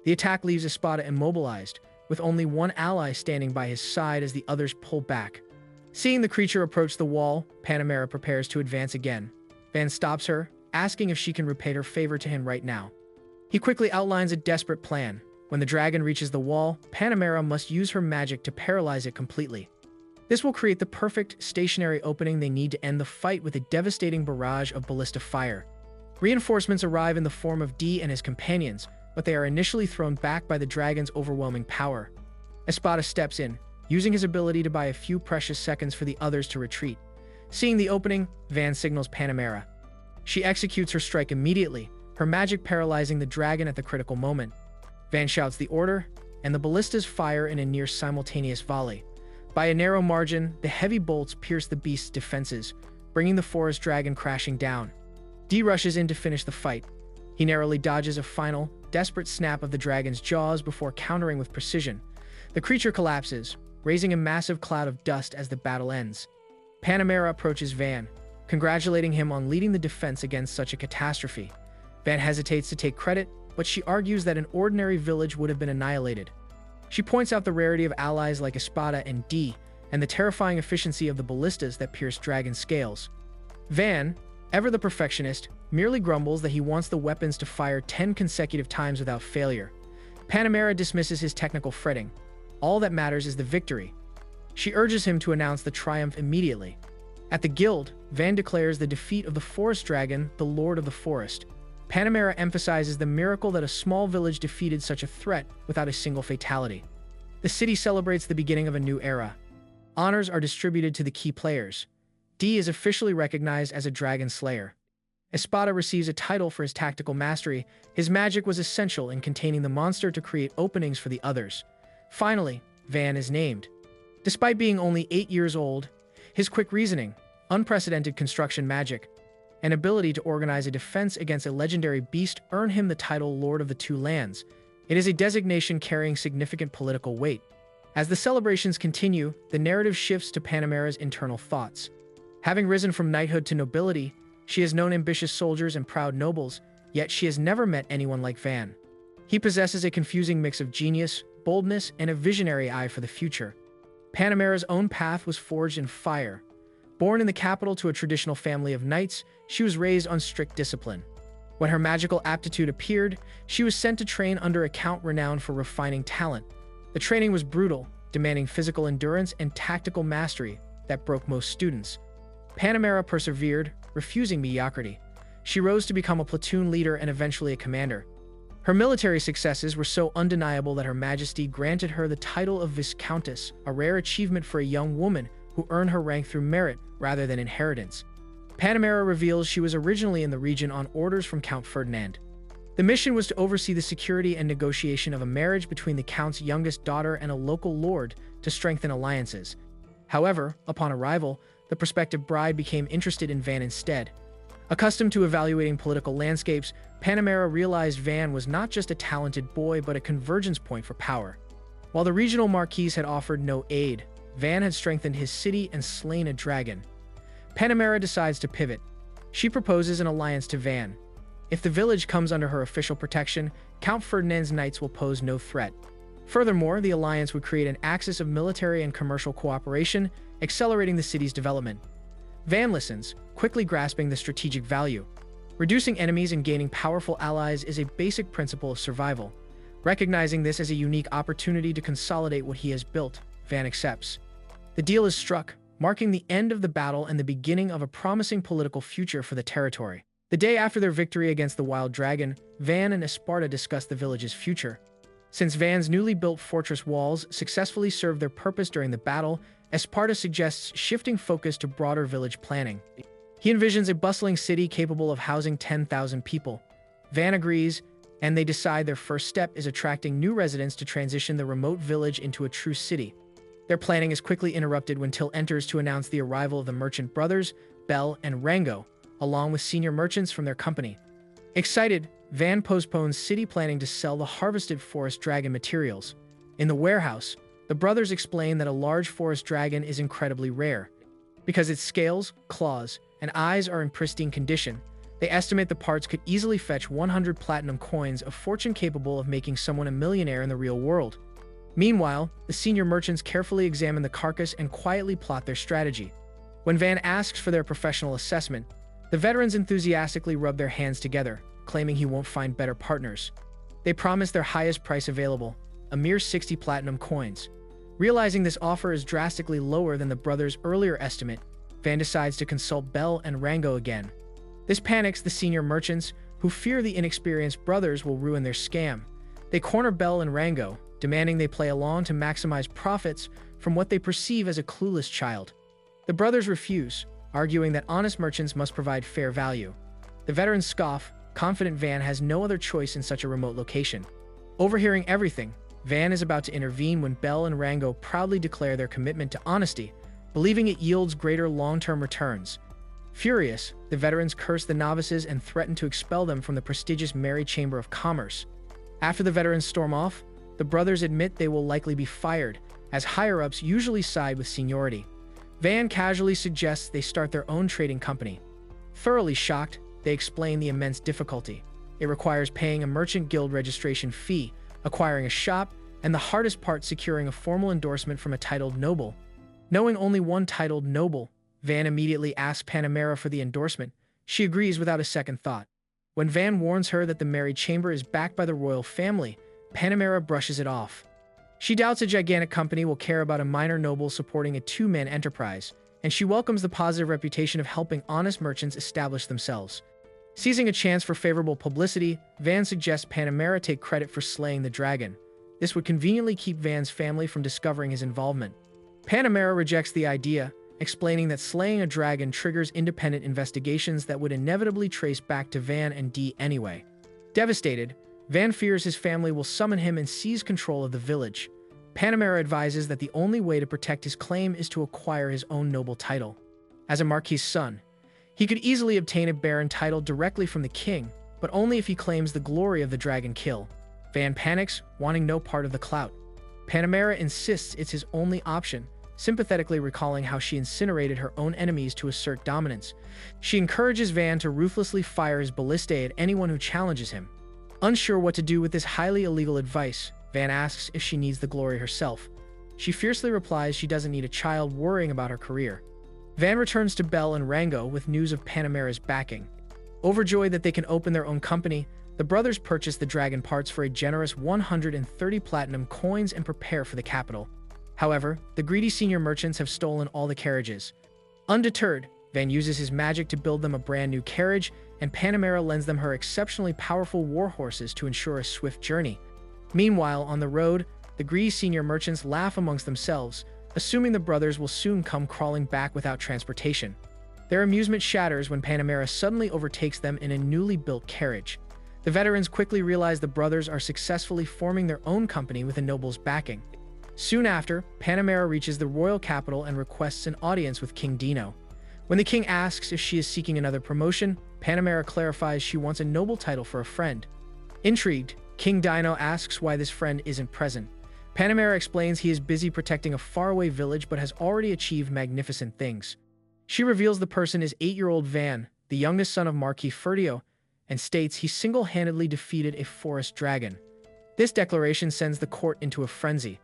The attack leaves Espada immobilized, with only one ally standing by his side as the others pull back. Seeing the creature approach the wall, Panamera prepares to advance again. Van stops her, asking if she can repay her favor to him right now. He quickly outlines a desperate plan. When the dragon reaches the wall, Panamera must use her magic to paralyze it completely. This will create the perfect, stationary opening they need to end the fight with a devastating barrage of ballista fire. Reinforcements arrive in the form of D and his companions, but they are initially thrown back by the dragon's overwhelming power. Espada steps in, using his ability to buy a few precious seconds for the others to retreat. Seeing the opening, Van signals Panamera. She executes her strike immediately, her magic paralyzing the dragon at the critical moment. Van shouts the order, and the ballistas fire in a near-simultaneous volley. By a narrow margin, the heavy bolts pierce the beast's defenses, bringing the forest dragon crashing down. D rushes in to finish the fight. He narrowly dodges a final, desperate snap of the dragon's jaws before countering with precision. The creature collapses, raising a massive cloud of dust as the battle ends. Panamera approaches Van, congratulating him on leading the defense against such a catastrophe. Van hesitates to take credit, but she argues that an ordinary village would have been annihilated. She points out the rarity of allies like Espada and D, and the terrifying efficiency of the ballistas that pierce dragon scales. Van, ever the perfectionist, merely grumbles that he wants the weapons to fire 10 consecutive times without failure. Panamera dismisses his technical fretting. All that matters is the victory. She urges him to announce the triumph immediately. At the guild, Van declares the defeat of the forest dragon, the Lord of the Forest. Panamera emphasizes the miracle that a small village defeated such a threat without a single fatality. The city celebrates the beginning of a new era. Honors are distributed to the key players. D is officially recognized as a dragon slayer. Espada receives a title for his tactical mastery. His magic was essential in containing the monster to create openings for the others. Finally, Van is named. Despite being only 8 years old, his quick reasoning, unprecedented construction magic, and ability to organize a defense against a legendary beast earn him the title Lord of the Two Lands. It is a designation carrying significant political weight. As the celebrations continue, the narrative shifts to Panamera's internal thoughts. Having risen from knighthood to nobility, she has known ambitious soldiers and proud nobles, yet she has never met anyone like Van. He possesses a confusing mix of genius, boldness, and a visionary eye for the future. Panamera's own path was forged in fire. Born in the capital to a traditional family of knights, she was raised on strict discipline. When her magical aptitude appeared, she was sent to train under a count renowned for refining talent. The training was brutal, demanding physical endurance and tactical mastery that broke most students. Panamera persevered, refusing mediocrity. She rose to become a platoon leader and eventually a commander. Her military successes were so undeniable that Her Majesty granted her the title of Viscountess, a rare achievement for a young woman who earned her rank through merit rather than inheritance. Panamera reveals she was originally in the region on orders from Count Ferdinand. The mission was to oversee the security and negotiation of a marriage between the Count's youngest daughter and a local lord to strengthen alliances. However, upon arrival, the prospective bride became interested in Van instead. Accustomed to evaluating political landscapes, Panamera realized Van was not just a talented boy but a convergence point for power. While the regional marquis had offered no aid, Van had strengthened his city and slain a dragon. Panamera decides to pivot. She proposes an alliance to Van. If the village comes under her official protection, Count Ferdinand's knights will pose no threat. Furthermore, the alliance would create an axis of military and commercial cooperation, accelerating the city's development. Van listens, quickly grasping the strategic value. Reducing enemies and gaining powerful allies is a basic principle of survival. Recognizing this as a unique opportunity to consolidate what he has built, Van accepts. The deal is struck, marking the end of the battle and the beginning of a promising political future for the territory. The day after their victory against the wild dragon, Van and Esparta discuss the village's future. Since Van's newly built fortress walls successfully served their purpose during the battle, Esparta suggests shifting focus to broader village planning. He envisions a bustling city capable of housing 10,000 people. Van agrees, and they decide their first step is attracting new residents to transition the remote village into a true city. Their planning is quickly interrupted when Till enters to announce the arrival of the merchant brothers, Bell and Rango, along with senior merchants from their company. Excited, Van postpones city planning to sell the harvested forest dragon materials. In the warehouse, the brothers explain that a large forest dragon is incredibly rare. Because its scales, claws, and eyes are in pristine condition, they estimate the parts could easily fetch 100 platinum coins, a fortune capable of making someone a millionaire in the real world. Meanwhile, the senior merchants carefully examine the carcass and quietly plot their strategy. When Van asks for their professional assessment, the veterans enthusiastically rub their hands together, claiming he won't find better partners. They promise their highest price available, a mere 60 platinum coins. Realizing this offer is drastically lower than the brothers' earlier estimate, Van decides to consult Bell and Rango again. This panics the senior merchants, who fear the inexperienced brothers will ruin their scam. They corner Bell and Rango, demanding they play along to maximize profits from what they perceive as a clueless child. The brothers refuse, arguing that honest merchants must provide fair value. The veterans scoff, confident Van has no other choice in such a remote location. Overhearing everything, Van is about to intervene when Bell and Rango proudly declare their commitment to honesty, believing it yields greater long-term returns. Furious, the veterans curse the novices and threaten to expel them from the prestigious Merry Chamber of Commerce. After the veterans storm off, the brothers admit they will likely be fired, as higher-ups usually side with seniority. Van casually suggests they start their own trading company. Thoroughly shocked, they explain the immense difficulty. It requires paying a merchant guild registration fee, acquiring a shop, and the hardest part, securing a formal endorsement from a titled noble. Knowing only one titled noble, Van immediately asks Panamera for the endorsement. She agrees without a second thought. When Van warns her that the Merry Chamber is backed by the royal family, Panamera brushes it off. She doubts a gigantic company will care about a minor noble supporting a two-man enterprise, and she welcomes the positive reputation of helping honest merchants establish themselves. Seizing a chance for favorable publicity, Van suggests Panamera take credit for slaying the dragon. This would conveniently keep Van's family from discovering his involvement. Panamera rejects the idea, explaining that slaying a dragon triggers independent investigations that would inevitably trace back to Van and Dee anyway. Devastated, Van fears his family will summon him and seize control of the village. Panamera advises that the only way to protect his claim is to acquire his own noble title. As a marquis' son, he could easily obtain a baron title directly from the king, but only if he claims the glory of the dragon kill. Van panics, wanting no part of the clout. Panamera insists it's his only option, sympathetically recalling how she incinerated her own enemies to assert dominance. She encourages Van to ruthlessly fire his ballistae at anyone who challenges him. Unsure what to do with this highly illegal advice, Van asks if she needs the glory herself. She fiercely replies she doesn't need a child worrying about her career. Van returns to Belle and Rango with news of Panamera's backing. Overjoyed that they can open their own company, the brothers purchase the dragon parts for a generous 130 platinum coins and prepare for the capital. However, the greedy senior merchants have stolen all the carriages. Undeterred, Van uses his magic to build them a brand new carriage, and Panamera lends them her exceptionally powerful war horses to ensure a swift journey. Meanwhile, on the road, the greedy senior merchants laugh amongst themselves, assuming the brothers will soon come crawling back without transportation. Their amusement shatters when Panamera suddenly overtakes them in a newly built carriage. The veterans quickly realize the brothers are successfully forming their own company with a noble's backing. Soon after, Panamera reaches the royal capital and requests an audience with King Dino. When the king asks if she is seeking another promotion, Panamera clarifies she wants a noble title for a friend. Intrigued, King Dino asks why this friend isn't present. Panamera explains he is busy protecting a faraway village but has already achieved magnificent things. She reveals the person is 8-year-old Van, the youngest son of Marquis Ferdio, and states he single-handedly defeated a forest dragon. This declaration sends the court into a frenzy.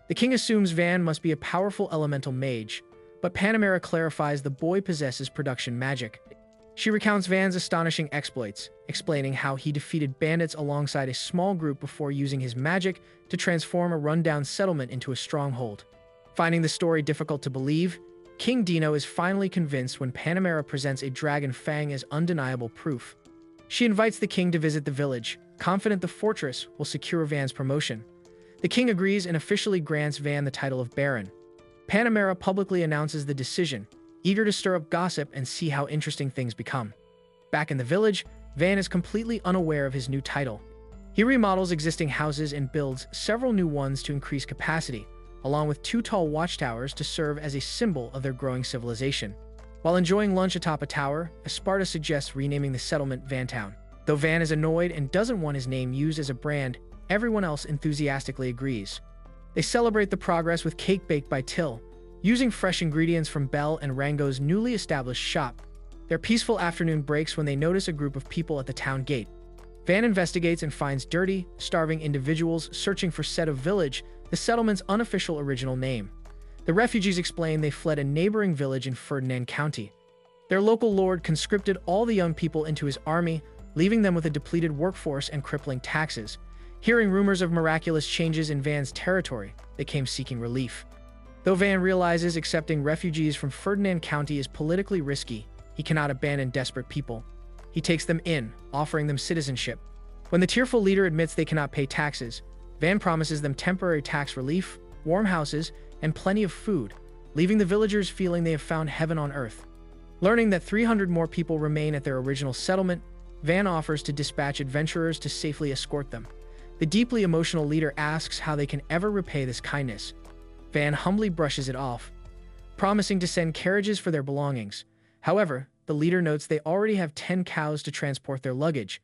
The king assumes Van must be a powerful elemental mage, but Panamera clarifies the boy possesses production magic. She recounts Van's astonishing exploits, explaining how he defeated bandits alongside a small group before using his magic to transform a rundown settlement into a stronghold. Finding the story difficult to believe, King Dino is finally convinced when Panamera presents a dragon fang as undeniable proof. She invites the king to visit the village, confident the fortress will secure Van's promotion. The king agrees and officially grants Van the title of baron. Panamera publicly announces the decision, eager to stir up gossip and see how interesting things become. Back in the village, Van is completely unaware of his new title. He remodels existing houses and builds several new ones to increase capacity, along with 2 tall watchtowers to serve as a symbol of their growing civilization. While enjoying lunch atop a tower, Esparta suggests renaming the settlement Vantown. Though Van is annoyed and doesn't want his name used as a brand, everyone else enthusiastically agrees. They celebrate the progress with cake baked by Till, using fresh ingredients from Belle and Rango's newly established shop. Their peaceful afternoon breaks when they notice a group of people at the town gate. Van investigates and finds dirty, starving individuals searching for Seto Village, the settlement's unofficial original name. The refugees explain they fled a neighboring village in Ferdinand County. Their local lord conscripted all the young people into his army, leaving them with a depleted workforce and crippling taxes. Hearing rumors of miraculous changes in Van's territory, they came seeking relief. Though Van realizes accepting refugees from Ferdinand County is politically risky, he cannot abandon desperate people. He takes them in, offering them citizenship. When the tearful leader admits they cannot pay taxes, Van promises them temporary tax relief, warm houses, and plenty of food, leaving the villagers feeling they have found heaven on earth. Learning that 300 more people remain at their original settlement, Van offers to dispatch adventurers to safely escort them. The deeply emotional leader asks how they can ever repay this kindness. Van humbly brushes it off, promising to send carriages for their belongings. However, the leader notes they already have 10 cows to transport their luggage.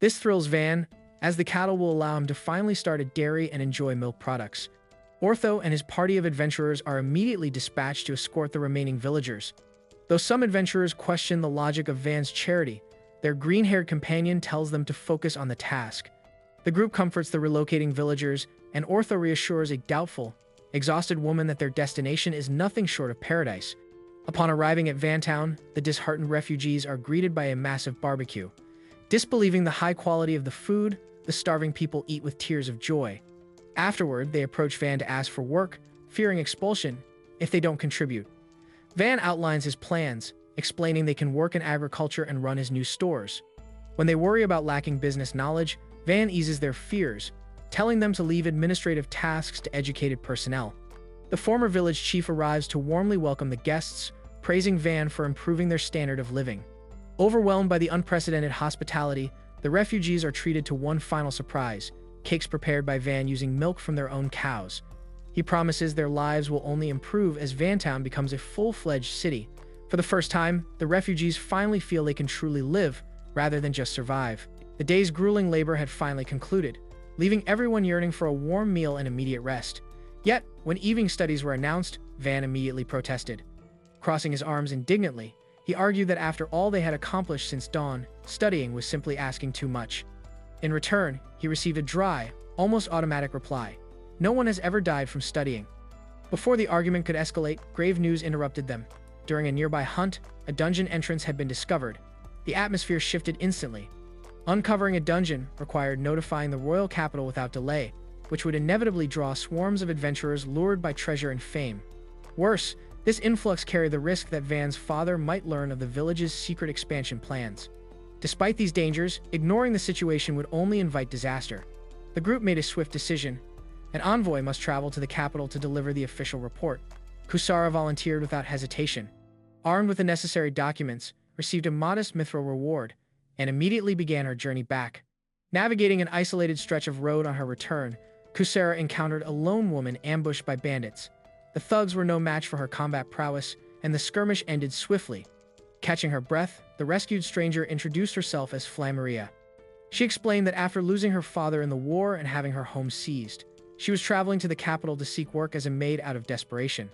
This thrills Van, as the cattle will allow him to finally start a dairy and enjoy milk products. Ortho and his party of adventurers are immediately dispatched to escort the remaining villagers. Though some adventurers question the logic of Van's charity, their green-haired companion tells them to focus on the task. The group comforts the relocating villagers, and Ortho reassures a doubtful, exhausted woman that their destination is nothing short of paradise. Upon arriving at Vantown, the disheartened refugees are greeted by a massive barbecue. Disbelieving the high quality of the food, the starving people eat with tears of joy. Afterward, they approach Van to ask for work, fearing expulsion if they don't contribute. Van outlines his plans, explaining they can work in agriculture and run his new stores. When they worry about lacking business knowledge, Van eases their fears, telling them to leave administrative tasks to educated personnel. The former village chief arrives to warmly welcome the guests, praising Van for improving their standard of living. Overwhelmed by the unprecedented hospitality, the refugees are treated to one final surprise: cakes prepared by Van using milk from their own cows. He promises their lives will only improve as Vantown becomes a full-fledged city. For the first time, the refugees finally feel they can truly live, rather than just survive. The day's grueling labor had finally concluded, leaving everyone yearning for a warm meal and immediate rest. Yet, when evening studies were announced, Van immediately protested. Crossing his arms indignantly, he argued that after all they had accomplished since dawn, studying was simply asking too much. In return, he received a dry, almost automatic reply: "No one has ever died from studying." Before the argument could escalate, grave news interrupted them. During a nearby hunt, a dungeon entrance had been discovered. The atmosphere shifted instantly. Uncovering a dungeon required notifying the royal capital without delay, which would inevitably draw swarms of adventurers lured by treasure and fame. Worse, this influx carried the risk that Van's father might learn of the village's secret expansion plans. Despite these dangers, ignoring the situation would only invite disaster. The group made a swift decision. An envoy must travel to the capital to deliver the official report. Kusara volunteered without hesitation. Armed with the necessary documents, received a modest mithril reward, and immediately began her journey back. Navigating an isolated stretch of road on her return, Kusara encountered a lone woman ambushed by bandits. The thugs were no match for her combat prowess, and the skirmish ended swiftly. Catching her breath, the rescued stranger introduced herself as Flammaria. She explained that after losing her father in the war and having her home seized, she was traveling to the capital to seek work as a maid out of desperation.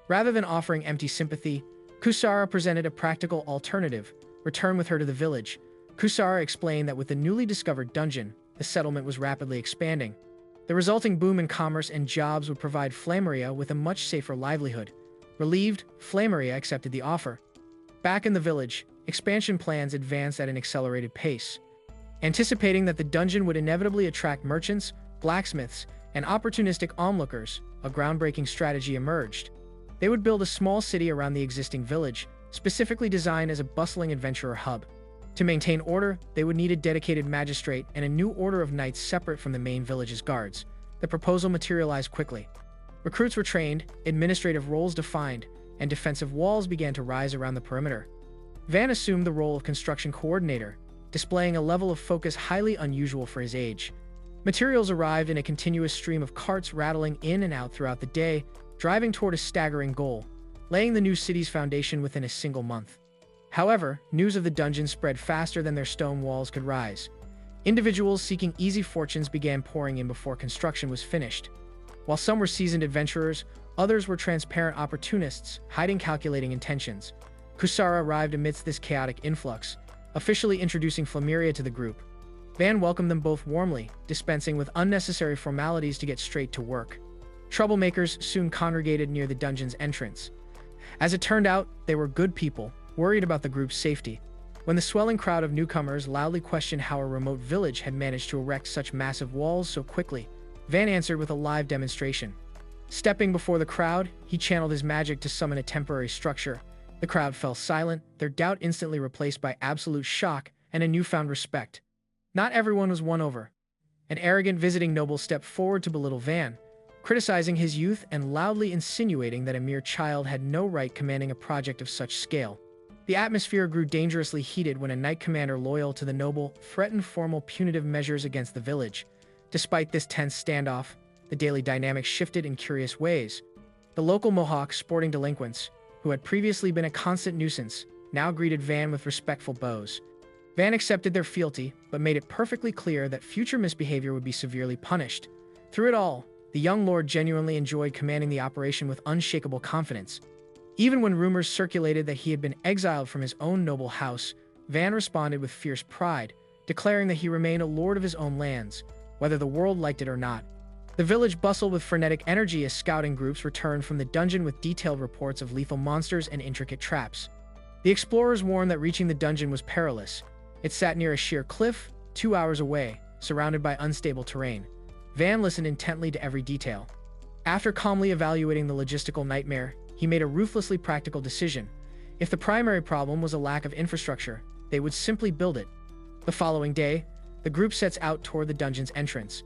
Rather than offering empty sympathy, Kusara presented a practical alternative: return with her to the village. Kusara explained that with the newly discovered dungeon, the settlement was rapidly expanding. The resulting boom in commerce and jobs would provide Flammaria with a much safer livelihood. Relieved, Flammaria accepted the offer. Back in the village, expansion plans advanced at an accelerated pace. Anticipating that the dungeon would inevitably attract merchants, blacksmiths, and opportunistic onlookers, a groundbreaking strategy emerged. They would build a small city around the existing village, specifically designed as a bustling adventurer hub. To maintain order, they would need a dedicated magistrate and a new order of knights separate from the main village's guards. The proposal materialized quickly. Recruits were trained, administrative roles defined, and defensive walls began to rise around the perimeter. Van assumed the role of construction coordinator, displaying a level of focus highly unusual for his age. Materials arrived in a continuous stream of carts rattling in and out throughout the day, driving toward a staggering goal: laying the new city's foundation within a single month. However, news of the dungeon spread faster than their stone walls could rise. Individuals seeking easy fortunes began pouring in before construction was finished. While some were seasoned adventurers, others were transparent opportunists, hiding calculating intentions. Kusara arrived amidst this chaotic influx, officially introducing Flammaria to the group. Van welcomed them both warmly, dispensing with unnecessary formalities to get straight to work. Troublemakers soon congregated near the dungeon's entrance. As it turned out, they were good people, worried about the group's safety. When the swelling crowd of newcomers loudly questioned how a remote village had managed to erect such massive walls so quickly, Van answered with a live demonstration. Stepping before the crowd, he channeled his magic to summon a temporary structure. The crowd fell silent, their doubt instantly replaced by absolute shock and a newfound respect. Not everyone was won over. An arrogant visiting noble stepped forward to belittle Van, criticizing his youth and loudly insinuating that a mere child had no right commanding a project of such scale. The atmosphere grew dangerously heated when a knight commander loyal to the noble threatened formal punitive measures against the village. Despite this tense standoff, the daily dynamics shifted in curious ways. The local Mohawk sporting delinquents, who had previously been a constant nuisance, now greeted Van with respectful bows. Van accepted their fealty, but made it perfectly clear that future misbehavior would be severely punished. Through it all, the young lord genuinely enjoyed commanding the operation with unshakable confidence. Even when rumors circulated that he had been exiled from his own noble house, Van responded with fierce pride, declaring that he remained a lord of his own lands, whether the world liked it or not. The village bustled with frenetic energy as scouting groups returned from the dungeon with detailed reports of lethal monsters and intricate traps. The explorers warned that reaching the dungeon was perilous. It sat near a sheer cliff, 2 hours away, surrounded by unstable terrain. Van listened intently to every detail. After calmly evaluating the logistical nightmare, he made a ruthlessly practical decision. If the primary problem was a lack of infrastructure, they would simply build it. The following day, the group sets out toward the dungeon's entrance.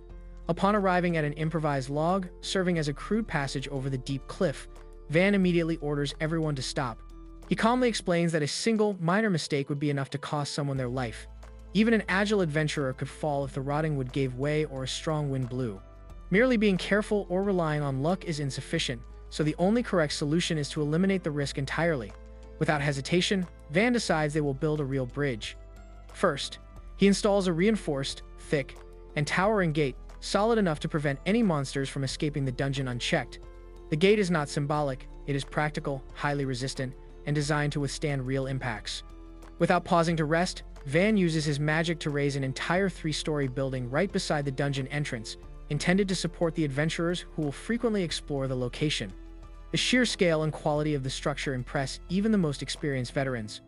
Upon arriving at an improvised log, serving as a crude passage over the deep cliff, Van immediately orders everyone to stop. He calmly explains that a single, minor mistake would be enough to cost someone their life. Even an agile adventurer could fall if the rotting wood gave way or a strong wind blew. Merely being careful or relying on luck is insufficient, so the only correct solution is to eliminate the risk entirely. Without hesitation, Van decides they will build a real bridge. First, he installs a reinforced, thick, and towering gate, solid enough to prevent any monsters from escaping the dungeon unchecked. The gate is not symbolic, it is practical, highly resistant, and designed to withstand real impacts. Without pausing to rest, Van uses his magic to raise an entire 3-story building right beside the dungeon entrance, intended to support the adventurers who will frequently explore the location. The sheer scale and quality of the structure impress even the most experienced veterans.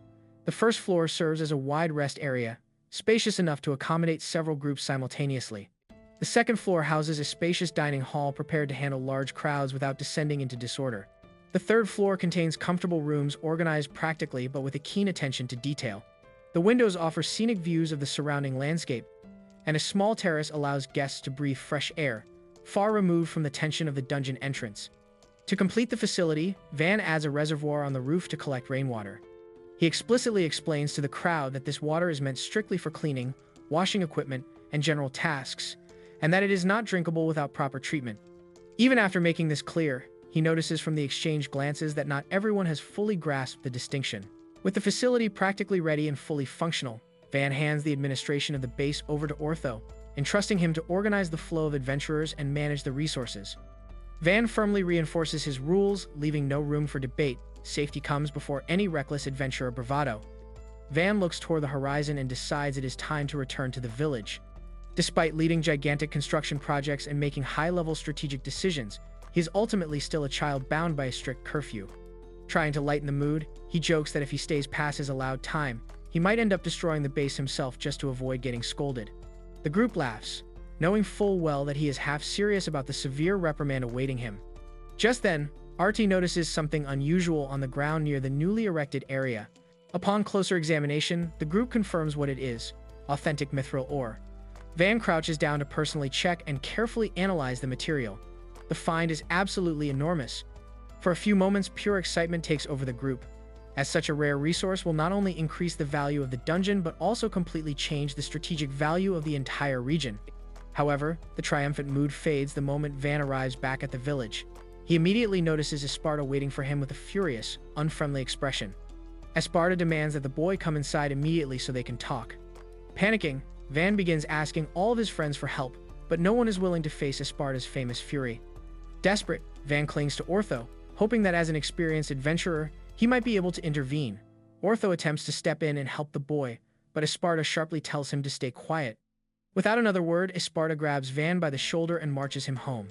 The first floor serves as a wide rest area, spacious enough to accommodate several groups simultaneously. The second floor houses a spacious dining hall prepared to handle large crowds without descending into disorder. The third floor contains comfortable rooms organized practically but with a keen attention to detail. The windows offer scenic views of the surrounding landscape, and a small terrace allows guests to breathe fresh air, far removed from the tension of the dungeon entrance. To complete the facility, Van adds a reservoir on the roof to collect rainwater. He explicitly explains to the crowd that this water is meant strictly for cleaning, washing equipment, and general tasks, and that it is not drinkable without proper treatment. Even after making this clear, he notices from the exchanged glances that not everyone has fully grasped the distinction. With the facility practically ready and fully functional, Van hands the administration of the base over to Ortho, entrusting him to organize the flow of adventurers and manage the resources. Van firmly reinforces his rules, leaving no room for debate. Safety comes before any reckless adventurer bravado. Van looks toward the horizon and decides it is time to return to the village. Despite leading gigantic construction projects and making high-level strategic decisions, he is ultimately still a child bound by a strict curfew. Trying to lighten the mood, he jokes that if he stays past his allowed time, he might end up destroying the base himself just to avoid getting scolded. The group laughs, knowing full well that he is half serious about the severe reprimand awaiting him. Just then, Artie notices something unusual on the ground near the newly erected area. Upon closer examination, the group confirms what it is: authentic mithril ore. Van crouches down to personally check and carefully analyze the material. The find is absolutely enormous. For a few moments, pure excitement takes over the group, as such a rare resource will not only increase the value of the dungeon but also completely change the strategic value of the entire region. However, the triumphant mood fades the moment Van arrives back at the village. He immediately notices Esparta waiting for him with a furious, unfriendly expression. Esparta demands that the boy come inside immediately so they can talk. Panicking, Van begins asking all of his friends for help, but no one is willing to face Esparta's famous fury. Desperate, Van clings to Ortho, hoping that as an experienced adventurer, he might be able to intervene. Ortho attempts to step in and help the boy, but Esparta sharply tells him to stay quiet. Without another word, Esparta grabs Van by the shoulder and marches him home.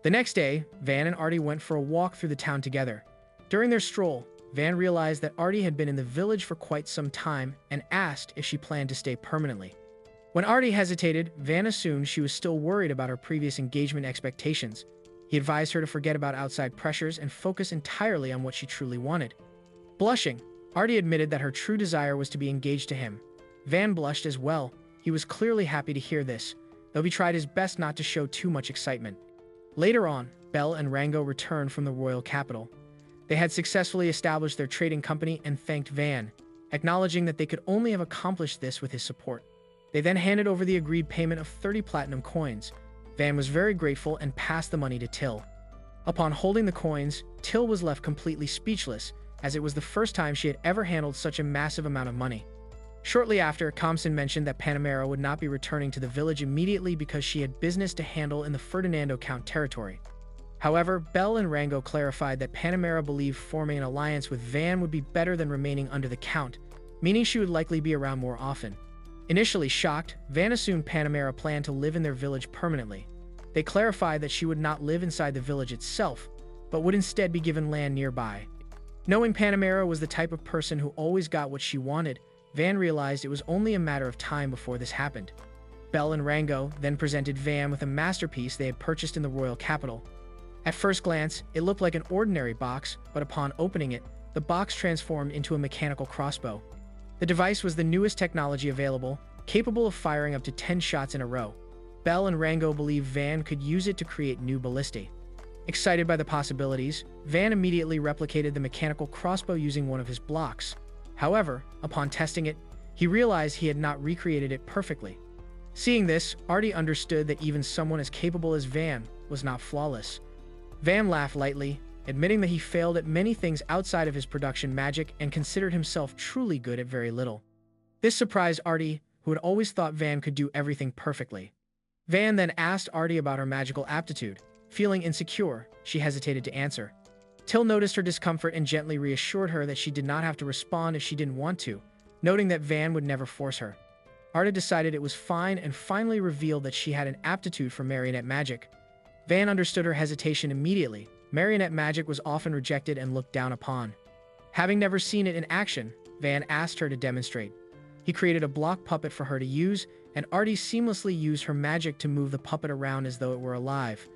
The next day, Van and Artie went for a walk through the town together. During their stroll, Van realized that Artie had been in the village for quite some time and asked if she planned to stay permanently. When Artie hesitated, Van assumed she was still worried about her previous engagement expectations. He advised her to forget about outside pressures and focus entirely on what she truly wanted. Blushing, Artie admitted that her true desire was to be engaged to him. Van blushed as well. He was clearly happy to hear this, though he tried his best not to show too much excitement. Later on, Belle and Rango returned from the royal capital. They had successfully established their trading company and thanked Van, acknowledging that they could only have accomplished this with his support. They then handed over the agreed payment of 30 platinum coins. Van was very grateful and passed the money to Till. Upon holding the coins, Till was left completely speechless, as it was the first time she had ever handled such a massive amount of money. Shortly after, Compson mentioned that Panamera would not be returning to the village immediately because she had business to handle in the Ferdinando Count territory. However, Belle and Rango clarified that Panamera believed forming an alliance with Van would be better than remaining under the Count, meaning she would likely be around more often. Initially shocked, Van assumed Panamera planned to live in their village permanently. They clarified that she would not live inside the village itself, but would instead be given land nearby. Knowing Panamera was the type of person who always got what she wanted, Van realized it was only a matter of time before this happened. Belle and Rango then presented Van with a masterpiece they had purchased in the royal capital. At first glance, it looked like an ordinary box, but upon opening it, the box transformed into a mechanical crossbow. The device was the newest technology available, capable of firing up to 10 shots in a row. Bell and Rango believed Van could use it to create new ballistae. Excited by the possibilities, Van immediately replicated the mechanical crossbow using one of his blocks. However, upon testing it, he realized he had not recreated it perfectly. Seeing this, Artie understood that even someone as capable as Van was not flawless. Van laughed lightly, admitting that he failed at many things outside of his production magic and considered himself truly good at very little. This surprised Artie, who had always thought Van could do everything perfectly. Van then asked Artie about her magical aptitude. Feeling insecure, she hesitated to answer. Till noticed her discomfort and gently reassured her that she did not have to respond if she didn't want to, noting that Van would never force her. Artie decided it was fine and finally revealed that she had an aptitude for marionette magic. Van understood her hesitation immediately. Marionette magic was often rejected and looked down upon. Having never seen it in action, Van asked her to demonstrate. He created a block puppet for her to use, and Artie seamlessly used her magic to move the puppet around as though it were alive.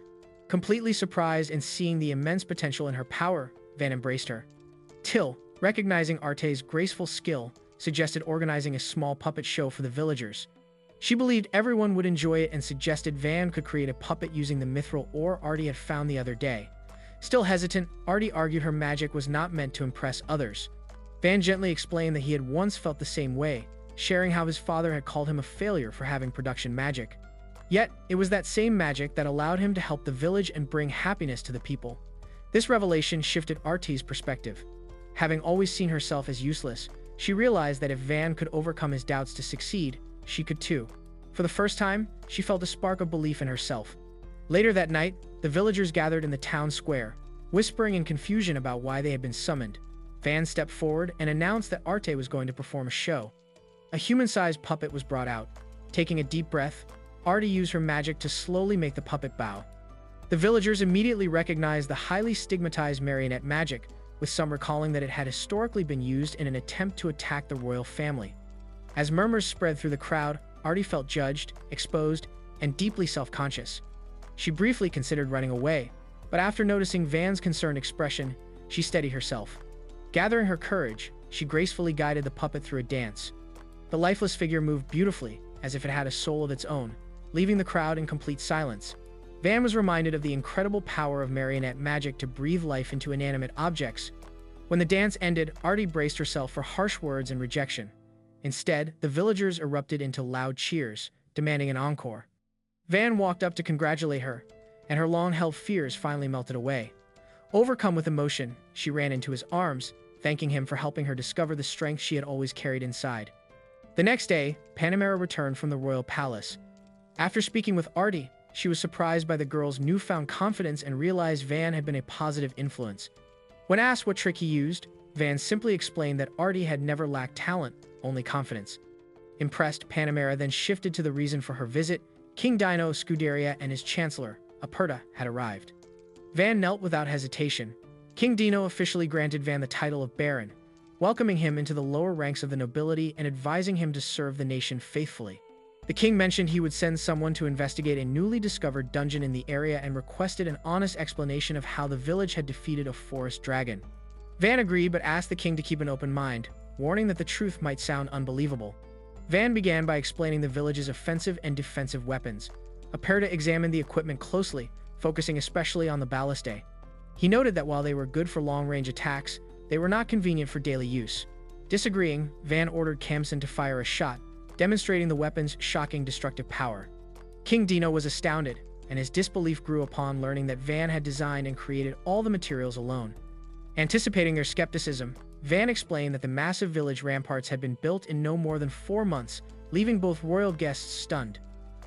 Completely surprised and seeing the immense potential in her power, Van embraced her. Till, recognizing Artie's graceful skill, suggested organizing a small puppet show for the villagers. She believed everyone would enjoy it and suggested Van could create a puppet using the mithril ore Artie had found the other day. Still hesitant, Artie argued her magic was not meant to impress others. Van gently explained that he had once felt the same way, sharing how his father had called him a failure for having production magic. Yet, it was that same magic that allowed him to help the village and bring happiness to the people. This revelation shifted Artie's perspective. Having always seen herself as useless, she realized that if Van could overcome his doubts to succeed, she could too. For the first time, she felt a spark of belief in herself. Later that night, the villagers gathered in the town square, whispering in confusion about why they had been summoned. Van stepped forward and announced that Artie was going to perform a show. A human-sized puppet was brought out. Taking a deep breath, Artie used her magic to slowly make the puppet bow. The villagers immediately recognized the highly stigmatized marionette magic, with some recalling that it had historically been used in an attempt to attack the royal family. As murmurs spread through the crowd, Artie felt judged, exposed, and deeply self-conscious. She briefly considered running away, but after noticing Van's concerned expression, she steadied herself. Gathering her courage, she gracefully guided the puppet through a dance. The lifeless figure moved beautifully, as if it had a soul of its own, leaving the crowd in complete silence. Van was reminded of the incredible power of marionette magic to breathe life into inanimate objects. When the dance ended, Artie braced herself for harsh words and rejection. Instead, the villagers erupted into loud cheers, demanding an encore. Van walked up to congratulate her, and her long-held fears finally melted away. Overcome with emotion, she ran into his arms, thanking him for helping her discover the strength she had always carried inside. The next day, Panamera returned from the royal palace. After speaking with Artie, she was surprised by the girl's newfound confidence and realized Van had been a positive influence. When asked what trick he used, Van simply explained that Artie had never lacked talent, only confidence. Impressed, Panamera then shifted to the reason for her visit. King Dino Scuderia and his chancellor, Aperta, had arrived. Van knelt without hesitation. King Dino officially granted Van the title of Baron, welcoming him into the lower ranks of the nobility and advising him to serve the nation faithfully. The king mentioned he would send someone to investigate a newly discovered dungeon in the area and requested an honest explanation of how the village had defeated a forest dragon. Van agreed but asked the king to keep an open mind, warning that the truth might sound unbelievable. Van began by explaining the village's offensive and defensive weapons. Aperta examined the equipment closely, focusing especially on the ballistae. He noted that while they were good for long-range attacks, they were not convenient for daily use. Disagreeing, Van ordered Kamson to fire a shot, demonstrating the weapon's shocking destructive power. King Dino was astounded, and his disbelief grew upon learning that Van had designed and created all the materials alone. Anticipating their skepticism, Van explained that the massive village ramparts had been built in no more than 4 months, leaving both royal guests stunned.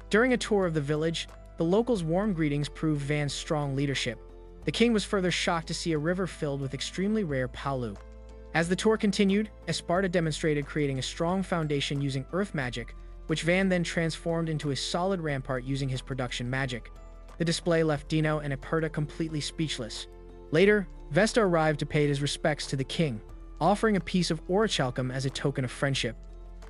During a tour of the village, the locals' warm greetings proved Van's strong leadership. The king was further shocked to see a river filled with extremely rare palu. As the tour continued, Esparta demonstrated creating a strong foundation using earth magic, which Van then transformed into a solid rampart using his production magic. The display left Dino and Aperta completely speechless. Later, Vesta arrived to pay his respects to the king, offering a piece of orichalcum as a token of friendship.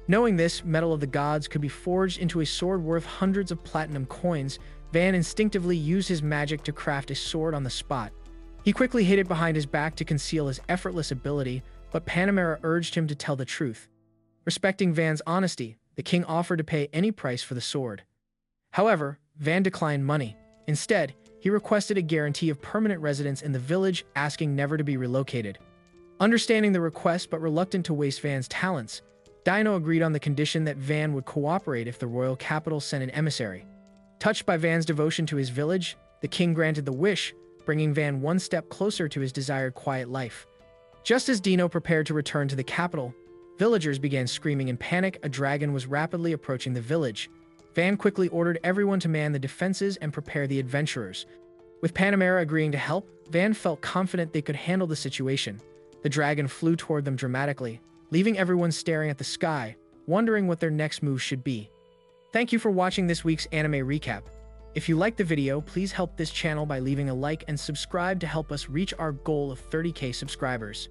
Knowing this metal of the gods could be forged into a sword worth hundreds of platinum coins, Van instinctively used his magic to craft a sword on the spot. He quickly hid it behind his back to conceal his effortless ability, but Panamera urged him to tell the truth. Respecting Van's honesty, the king offered to pay any price for the sword. However, Van declined money. Instead, he requested a guarantee of permanent residence in the village, asking never to be relocated. Understanding the request but reluctant to waste Van's talents, Dino agreed on the condition that Van would cooperate if the royal capital sent an emissary. Touched by Van's devotion to his village, the king granted the wish, bringing Van one step closer to his desired quiet life. Just as Dino prepared to return to the capital, villagers began screaming in panic. A dragon was rapidly approaching the village. Van quickly ordered everyone to man the defenses and prepare the adventurers. With Panamera agreeing to help, Van felt confident they could handle the situation. The dragon flew toward them dramatically, leaving everyone staring at the sky, wondering what their next move should be. Thank you for watching this week's anime recap. If you liked the video, please help this channel by leaving a like and subscribe to help us reach our goal of 30K subscribers.